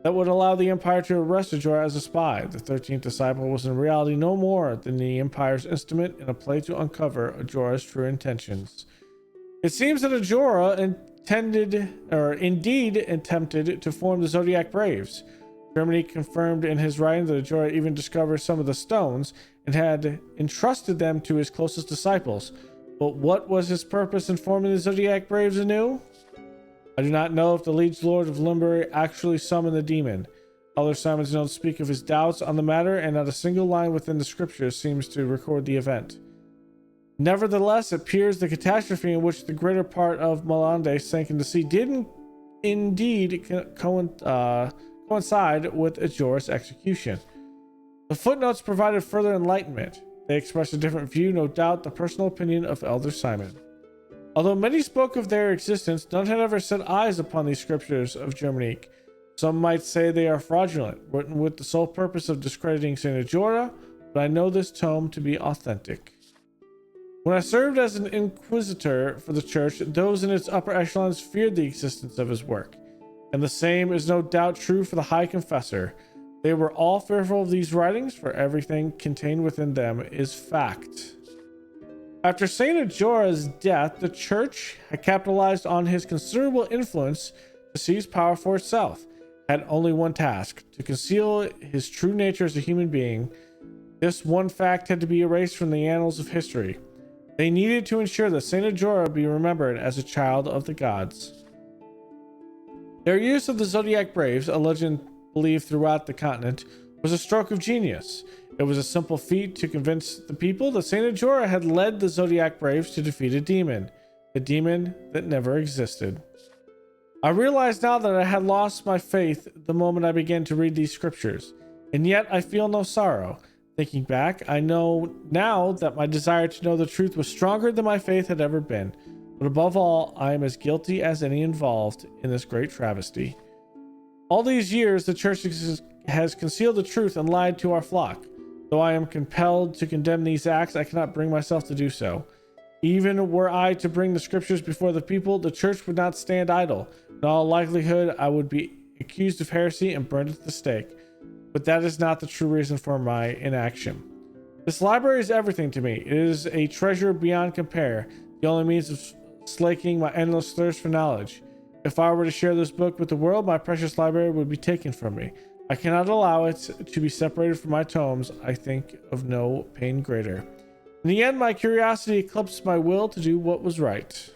that would allow the Empire to arrest Ajora as a spy. The 13th disciple was in reality no more than the Empire's instrument in a play to uncover Ajora's true intentions. It seems that Ajora indeed attempted to form the Zodiac Braves. Germanique confirmed in his writing that Ajora even discovered some of the stones and had entrusted them to his closest disciples. But what was his purpose in forming the Zodiac Braves anew? I do not know if the liege lord of Limbury actually summoned the demon. Other Simons don't speak of his doubts on the matter, and not a single line within the scriptures seems to record the event. Nevertheless, it appears the catastrophe in which the greater part of Malande sank into the sea did indeed coincide with Ajora's execution. The footnotes provided further enlightenment. They expressed a different view, no doubt the personal opinion of Elder Simon. Although many spoke of their existence, none had ever set eyes upon these scriptures of Germanique. Some might say they are fraudulent, written with the sole purpose of discrediting Saint Ajora, but I know this tome to be authentic. When I served as an inquisitor for the church, those in its upper echelons feared the existence of his work, and the same is no doubt true for the High Confessor. They were all fearful of these writings, for everything contained within them is fact. After Saint Ajora's death, the church had capitalized on his considerable influence to seize power for itself. Had only one task: to conceal his true nature as a human being. This one fact had to be erased from the annals of history. They needed to ensure that Saint Ajora be remembered as a child of the gods. Their use of the Zodiac Braves, a legend believed throughout the continent, was a stroke of genius. It was a simple feat to convince the people that Saint Ajora had led the Zodiac Braves to defeat a demon that never existed. I realize now that I had lost my faith the moment I began to read these scriptures, and yet I feel no sorrow. Thinking back, I know now that my desire to know the truth was stronger than my faith had ever been. But above all, I am as guilty as any involved in this great travesty. All these years, the church has concealed the truth and lied to our flock. Though I am compelled to condemn these acts, I cannot bring myself to do so. Even were I to bring the scriptures before the people, the church would not stand idle. In all likelihood, I would be accused of heresy and burned at the stake. But that is not the true reason for my inaction. This library is everything to me. It is a treasure beyond compare, the only means of slaking my endless thirst for knowledge. If I were to share this book with the world, my precious library would be taken from me. I cannot allow it to be separated from my tomes. I think of no pain greater. In the end, my curiosity eclipsed my will to do what was right.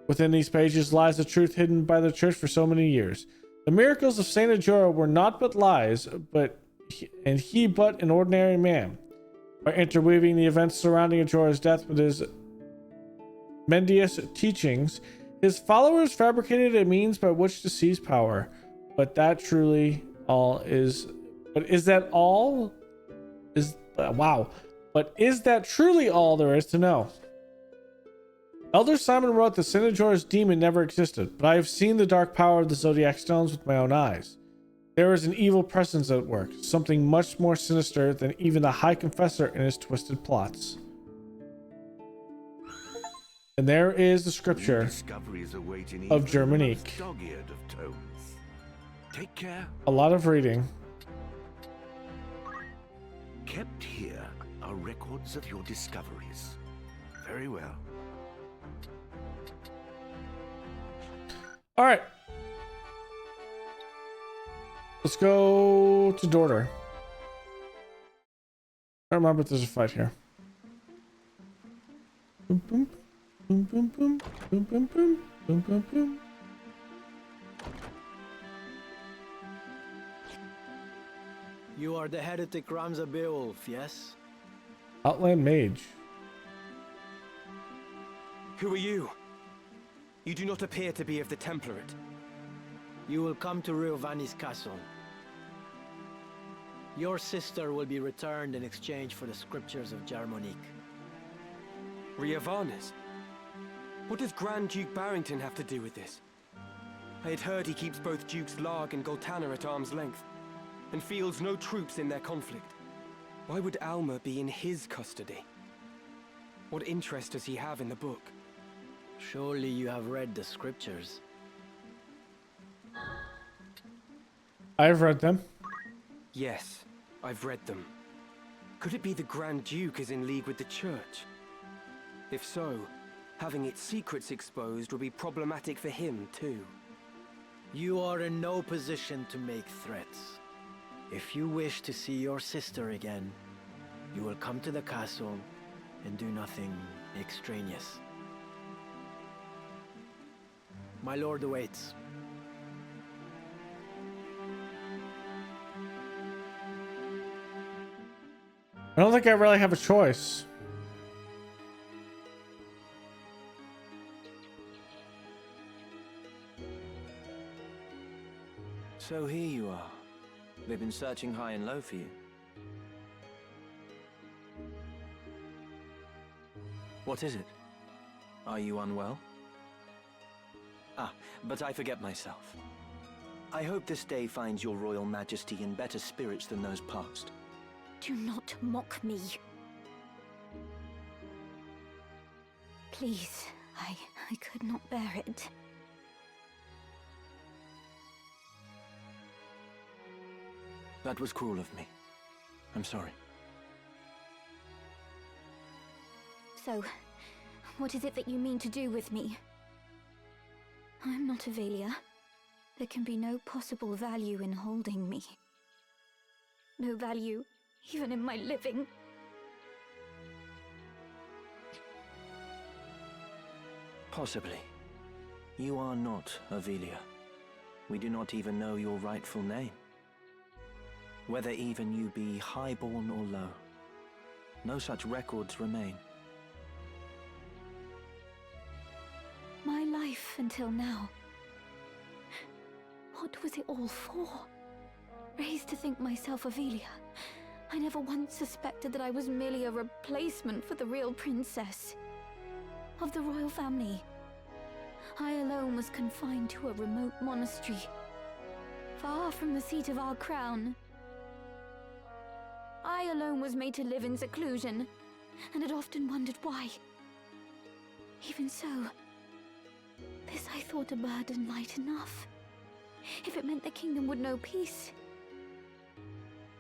Within these pages lies the truth hidden by the church for so many years. The miracles of Saint Ajora were not but lies, but an ordinary man. By interweaving the events surrounding Ajora's death with his mendacious teachings, his followers fabricated a means by which to seize power. But that truly all is. But is that all? Wow. But is that truly all there is to know? Elder Simon wrote that St. Ajora's demon never existed, but I have seen the dark power of the Zodiac Stones with my own eyes. There is an evil presence at work, something much more sinister than even the High Confessor and his twisted plots. And there is the scripture of Germanique.
Take care.
A lot of reading.
Kept here are records of your discoveries. Very well.
All right. Let's go to Dorter. I remember there's a fight here. Boom, boom, boom, boom, boom, boom, boom, boom, boom, boom, boom.
You are the heretic Ramza Beowulf, yes?
Outland Mage.
Who are you? You do not appear to be of the Template.
You will come to Riovani's castle. Your sister will be returned in exchange for the scriptures of Germanique.
Riovanes? What does Grand Duke Barrington have to do with this? I had heard he keeps both Dukes Larg and Goltana at arm's length, and fields no troops in their conflict. Why would Alma be in his custody? What interest does he have in the book?
Surely you have read the scriptures.
I've read them.
Yes, I've read them. Could it be the Grand Duke is in league with the Church? If so, having its secrets exposed would be problematic for him, too.
You are in no position to make threats. If you wish to see your sister again, you will come to the castle and do nothing extraneous. My lord awaits.
I don't think I really have a choice.
So here you are. They've been searching high and low for you. What is it? Are you unwell? Ah, but I forget myself. I hope this day finds your royal majesty in better spirits than those past.
Do not mock me. Please, I could not bear it.
That was cruel of me. I'm sorry.
So, what is it that you mean to do with me? I'm not Avelia. There can be no possible value in holding me. No value, even in my living.
Possibly. You are not Avelia. We do not even know your rightful name. Whether even you be highborn or low. No such records remain.
My life until now. What was it all for? Raised to think myself Avelia, I never once suspected that I was merely a replacement for the real princess. Of the royal family. I alone was confined to a remote monastery, far from the seat of our crown. I alone was made to live in seclusion, and had often wondered why. Even so, this I thought a burden light enough. If it meant the kingdom would know peace.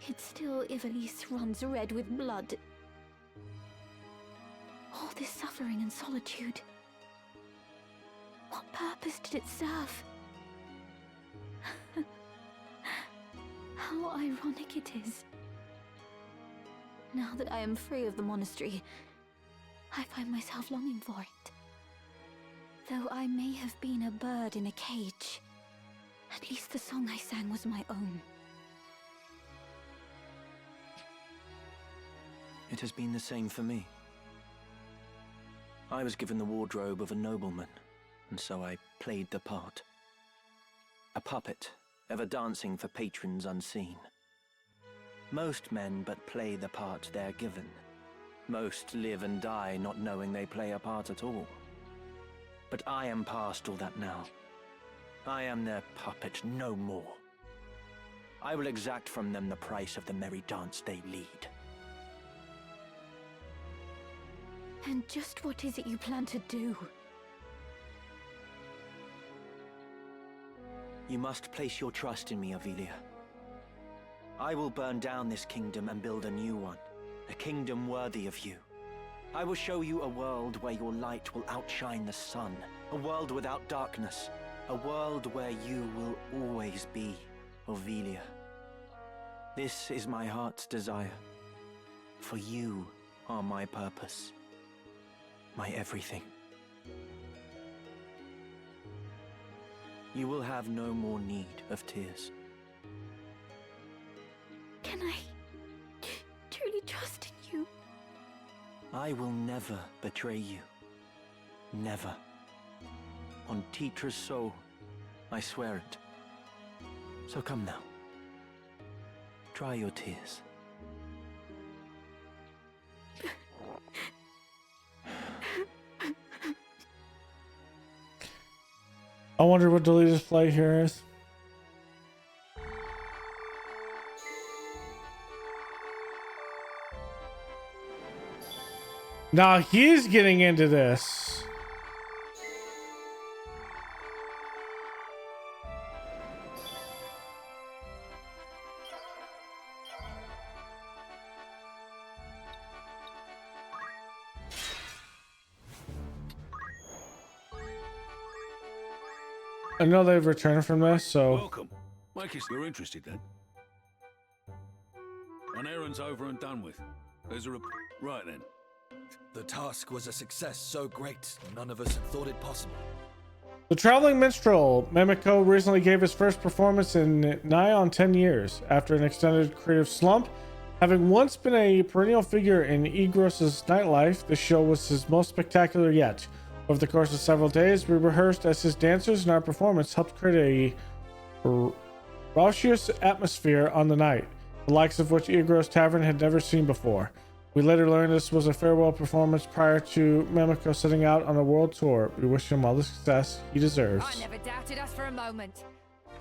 Yet still Ivalice runs red with blood. All this suffering and solitude. What purpose did it serve? How ironic it is. Now that I am free of the monastery, I find myself longing for it. Though I may have been a bird in a cage, at least the song I sang was my own.
It has been the same for me. I was given the wardrobe of a nobleman, and so I played the part. A puppet, ever dancing for patrons unseen. Most men but play the part they're given. Most live and die not knowing they play a part at all. But I am past all that now. I am their puppet, no more. I will exact from them the price of the merry dance they lead.
And just what is it you plan to do?
You must place your trust in me, Avelia. I will burn down this kingdom and build a new one. A kingdom worthy of you. I will show you a world where your light will outshine the sun. A world without darkness. A world where you will always be, Avelia. This is my heart's desire. For you are my purpose. My everything. You will have no more need of tears.
Can I truly trust in you?
I will never betray you. Never. On Titra's soul, I swear it. So come now. Dry your tears.
I wonder what Delita's play here is. Now he's getting into this. I know they've returned from this, so...
Welcome. Make it you're interested then. An errand's over and done with. There's a right then.
The task was a success so great, none of us had thought it possible.
The traveling minstrel, Memiko, recently gave his first performance in nigh on 10 years. After an extended creative slump, having once been a perennial figure in Igros' nightlife, the show was his most spectacular yet. Over the course of several days, we rehearsed as his dancers, and our performance helped create a raucous atmosphere on the night, the likes of which Igros Tavern had never seen before. We later learned this was a farewell performance prior to Memiko setting out on a world tour. We wish him all the success he deserves.
I never doubted us for a moment.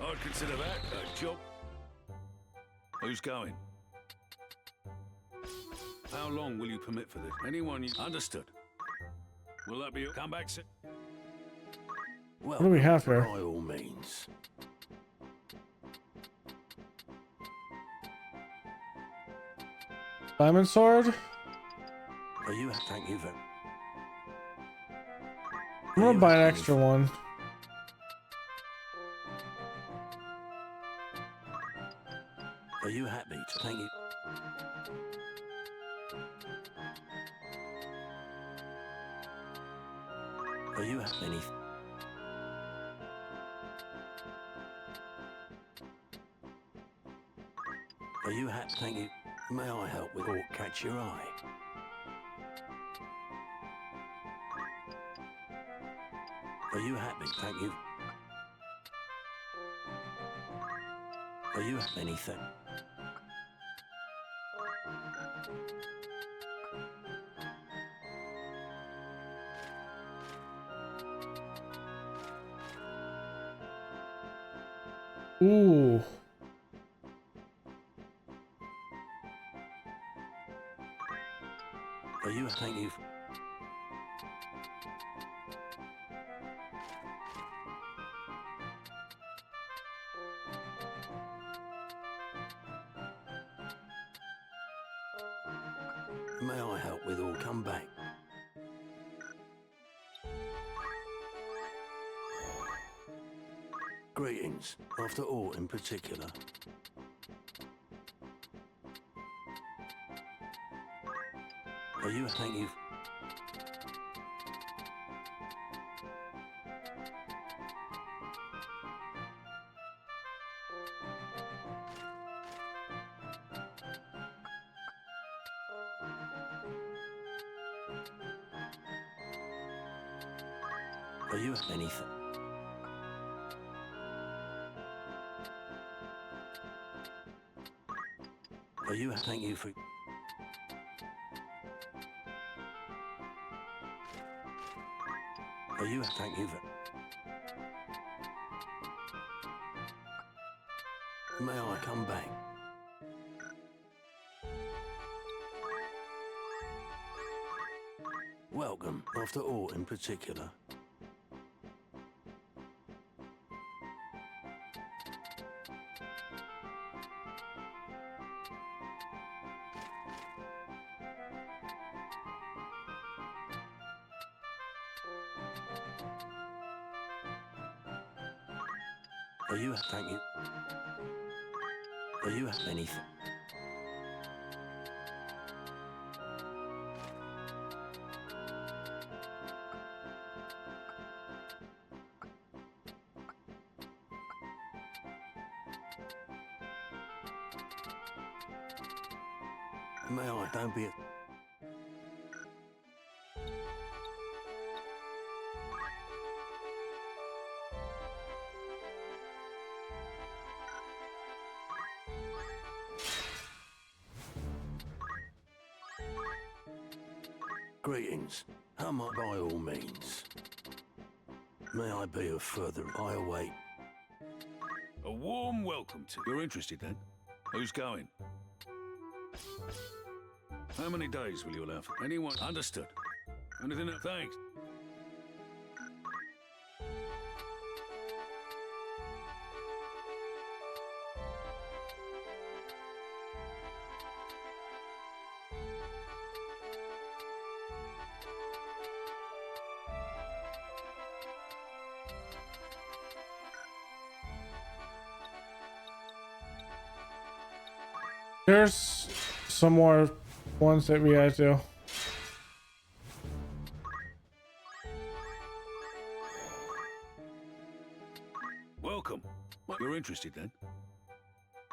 I'd consider that a job. Who's going? How long will you permit for this? Anyone you... Understood. Will that be... Come back soon.
Well,
What do we have here?
by all means.
Diamond sword?
Are you? Thank you very...
I'm gonna buy an extra one.
Are you happy to... Thank you. Are you happy? Any... Are you happy? Thank you. May I help with or catch your eye? Are you happy? Thank you. Are you happy? Anything?
Ooh.
Are you? Thank you. May I help with or come back? Greetings, after all in particular. Are you? Thank you. Are you? Anything? Are you? Thank you for... Are you? Thank you. May I come back? Welcome, after all in particular. Are you? Thank you. Are you anything? May I? Don't be. Greetings. How might by all means? May I be of further? I await.
A warm welcome to... You're interested then? Who's going? How many days will you allow for anyone? Understood. Anything else? Thanks.
There's some more ones that we had to.
Welcome. You're interested then?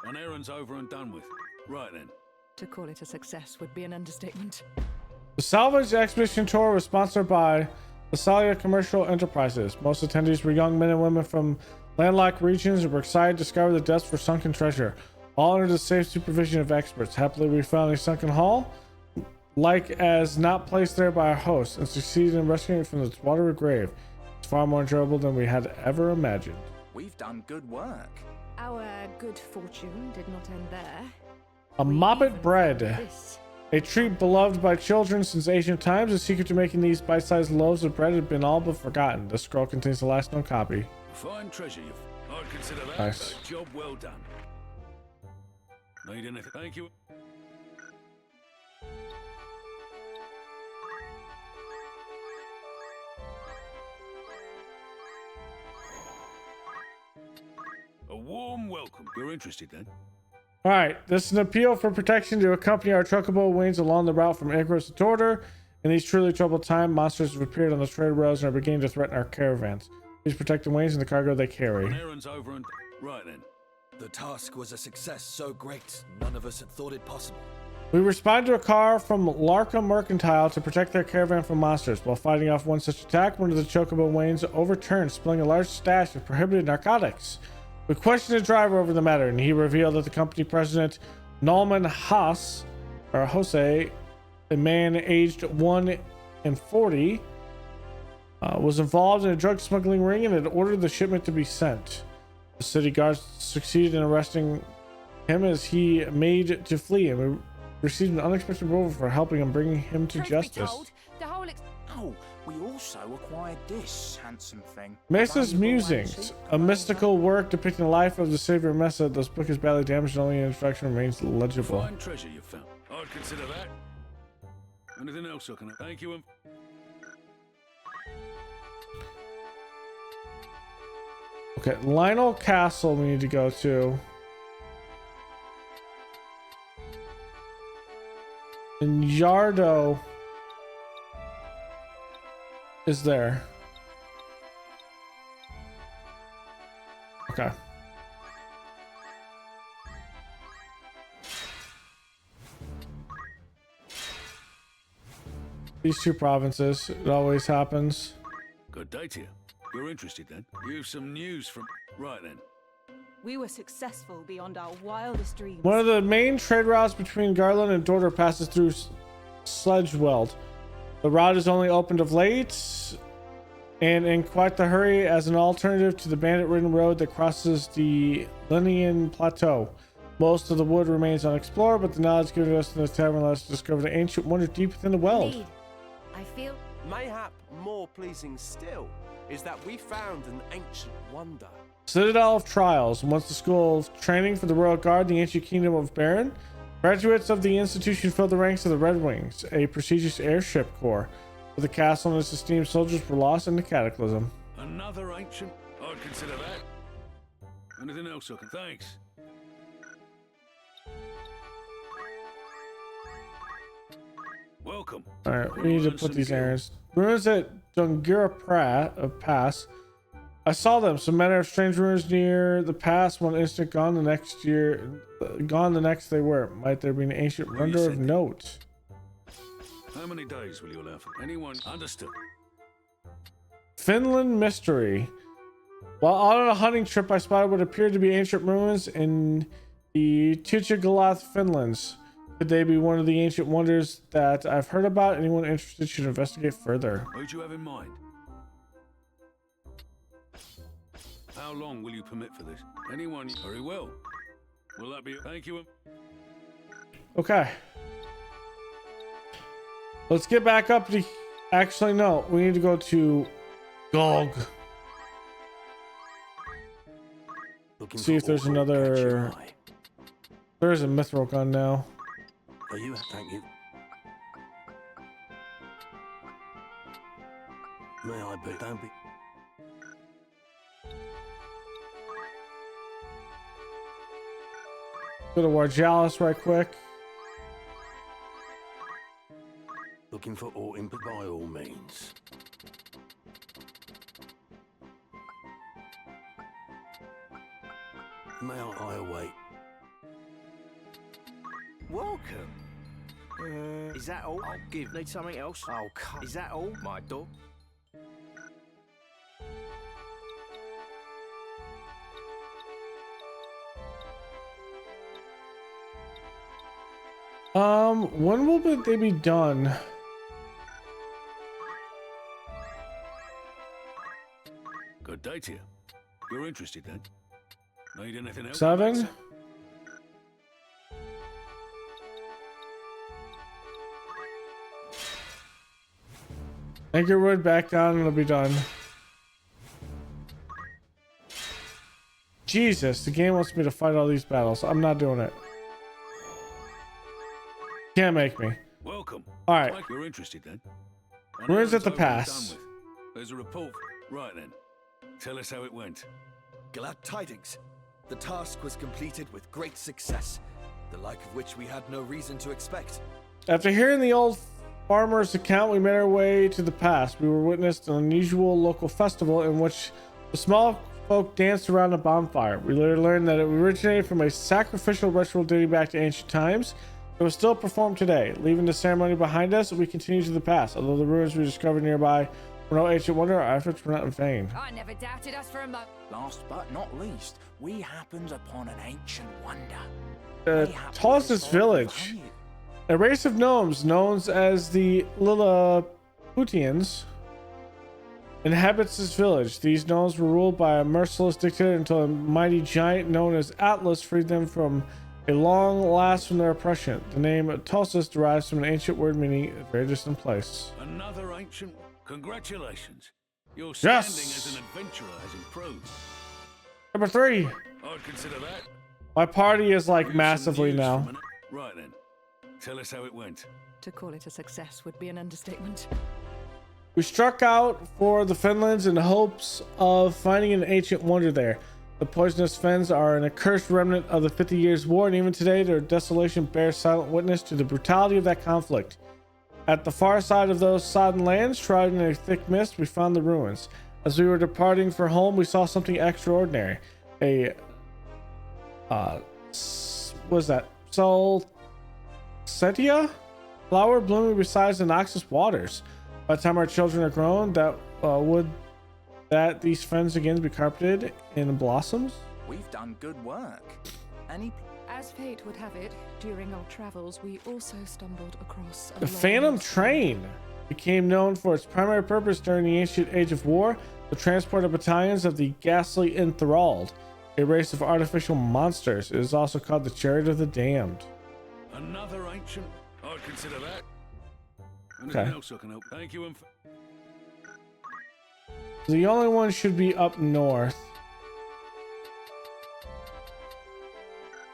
An errand's over and done with. Right then.
To call it a success would be an understatement.
The salvage expedition tour was sponsored by Lasalia Commercial Enterprises. Most attendees were young men and women from landlocked regions and were excited to discover the depths for sunken treasure, all under the safe supervision of experts. Happily, we found a sunken hull, like as not placed there by our host, and succeeded in rescuing it from its watery grave. It's far more enjoyable than we had ever imagined.
We've done good work.
Our good fortune did not end there.
A mobbit bread. A treat beloved by children since ancient times. The secret to making these bite-sized loaves of bread had been all but forgotten. This scroll contains the last known copy.
Fine treasure. I'd consider that
Nice.
a job well done. Need anything? Thank you. A warm welcome. You're interested then?
Alright, this is an appeal for protection to accompany our chocobo wings along the route from Icarus to Tortor. In these truly troubled times, monsters have appeared on the trade roads and are beginning to threaten our caravans. Please protect the wings and the cargo they carry.
An errand's over and... Right then.
The task was a success so great, none of us had thought it possible.
We responded to a call from Larka Mercantile to protect their caravan from monsters. While fighting off one such attack, one of the chocobo wings overturned, spilling a large stash of prohibited narcotics. We questioned the driver over the matter, and he revealed that the company president, Nalman Haas, or Jose, a man aged 1 and 40, was involved in a drug smuggling ring and had ordered the shipment to be sent. The city guards succeeded in arresting him as he made to flee, and we received an unexpected reward for helping him, bringing him to justice.
Oh, we also acquired this handsome thing.
Mesa's Musings, a mystical work depicting the life of the Savior Mesa. This book is badly damaged and only an introduction remains legible.
Fine treasure you found. I'd consider that. Anything else I can... Thank you and...
Okay, Lionel Castle we need to go to. And Yardo is there. Okay. These two provinces, it always happens.
Good day to you. You're interested then? You've some news from... Right then.
We were successful beyond our wildest dreams.
One of the main trade routes between Garland and Dorter passes through Sledgeweld. The route is only opened of late, and in quite the hurry as an alternative to the bandit-ridden road that crosses the Linean Plateau. Most of the wood remains unexplored, but the knowledge given to us in this tavern lets us discover the ancient wonder deep within the world.
Indeed. I feel...
Mayhap more pleasing still is that we found an ancient wonder.
Citadel of Trials. Once the school of training for the Royal Guard, the ancient kingdom of Baron, graduates of the institution filled the ranks of the Red Wings, a prestigious airship corps. But the castle and its esteemed soldiers were lost in the cataclysm.
Another ancient? I'd consider that. Anything else I can... Thanks. Welcome.
Alright, we need to put these errands. Ruins at Dungura Pass. I saw them. Some manner of strange ruins near the pass. One instant gone, the next they were. Might there be an ancient wonder of note?
How many days will you allow for anyone? Understood.
Finland mystery. While out on a hunting trip, I spotted what appeared to be ancient ruins in the Tuchigalath, Finlands. Could they be one of the ancient wonders that I've heard about? Anyone interested should investigate further.
Who do you have in mind? How long will you permit for this? Anyone? Very well. Will that be... Thank you.
Okay. Let's get back up to... Actually, no. We need to go to Gog. See if there's another... There's a mithril gun now.
Are you? Thank you. May I be? Don't be.
Go to Warjalis right quick.
Looking for Autumn, but by all means. May I await?
Welcome. Is that all? I'll give. Need something else? Oh, is that all? My dog.
When will they be done?
Good day to you. You're interested then? Need anything else?
7? Anchor wood back down and it'll be done. Jesus, the game wants me to fight all these battles. I'm not doing it. Can't make me.
Welcome.
All right.
You're interested then?
Ruins at the pass.
There's a report. Right then. Tell us how it went.
Glad tidings. The task was completed with great success, the like of which we had no reason to expect.
After hearing the old farmer's account, we made our way to the pass. We were witnessed an unusual local festival in which the small folk danced around a bonfire. We later learned that it originated from a sacrificial ritual dating back to ancient times. It was still performed today. Leaving the ceremony behind us, we continued to the pass. Although the ruins we discovered nearby were no ancient wonder, our efforts were not in vain.
I never doubted us for a moment.
Last but not least, we happened upon an ancient wonder.
Tallest village. A race of gnomes known as the Lilliputians inhabits this village. These gnomes were ruled by a merciless dictator until a mighty giant known as Atlas freed them from a long last from their oppression. The name Tulsis derives from an ancient word meaning a very distant place.
Another ancient... Congratulations. Your standing as an adventurer has improved.
Number 3.
I'd consider that.
My party is like massively now.
Right then. Tell us how it went.
To call it a success would be an understatement.
We struck out for the Fenlands in hopes of finding an ancient wonder there. The poisonous fens are an accursed remnant of the 50 Years' War, and even today their desolation bears silent witness to the brutality of that conflict. At the far side of those sodden lands, shrouded in a thick mist, we found the ruins. As we were departing for home, we saw something extraordinary. A what was that? Salsetia flower blooming beside the Noxus waters. By the time our children are grown, that would these fens again be carpeted in blossoms?
We've done good work.
As fate would have it, during our travels, we also stumbled across
the Phantom Train. became known for its primary purpose during the ancient age of war, the transport of battalions of the ghastly enthralled, a race of artificial monsters. It is also called the Chariot of the Damned.
Another ancient? I'd consider that. Anything
Okay.
else I can help? Thank you.
The only one should be up north.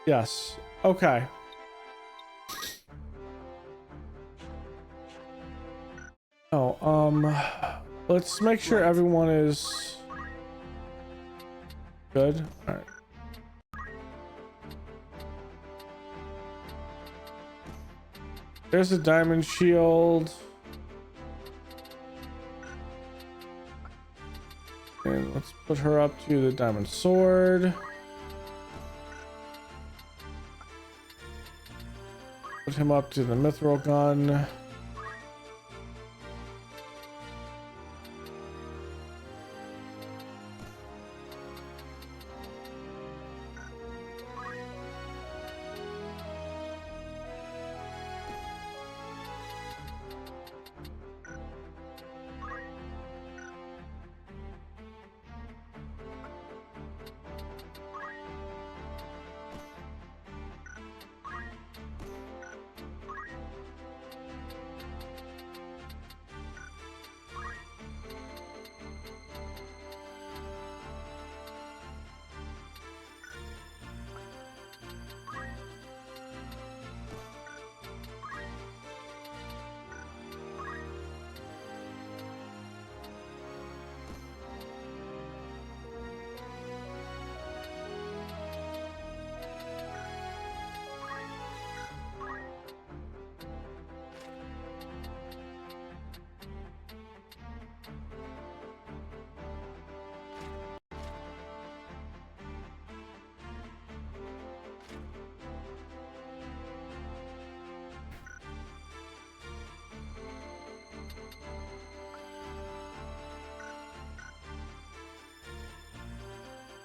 Yes. Okay. Oh, let's make sure everyone is good. All right. There's a diamond shield. And let's put her up to the diamond sword. Put him up to the mithril gun.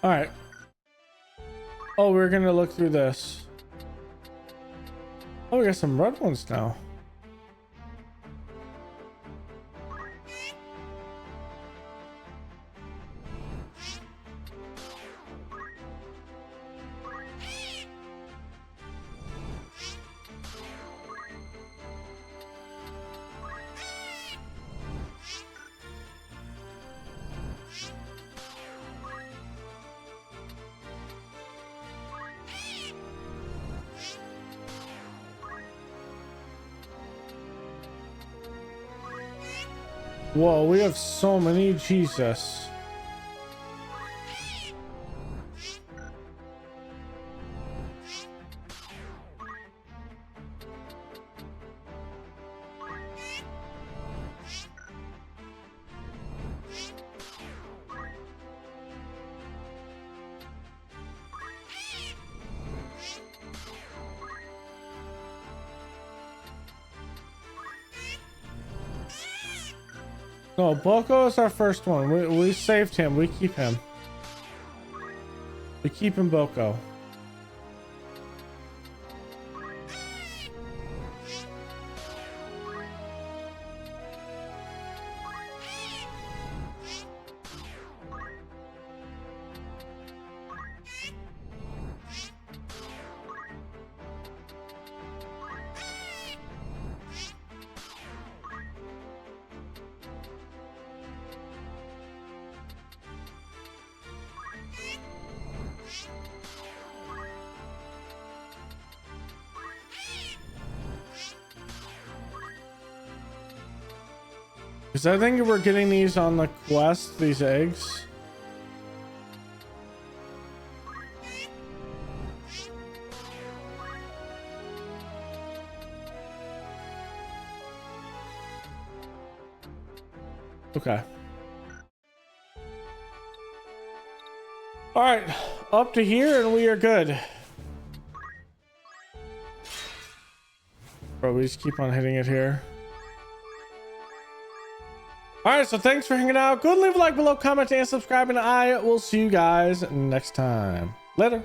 All right. Oh, we're gonna look through this. Oh, we got some red ones now. Whoa, we have so many. Jesus. No, Boko is our first one. We saved him. We keep him. We keep him, Boko. Because I think we're getting these on the quest, these eggs. Okay. All right, up to here and we are good. Bro, we just keep on hitting it here. All right, so thanks for hanging out. Go leave a like below, comment, and subscribe, and I will see you guys next time. Later.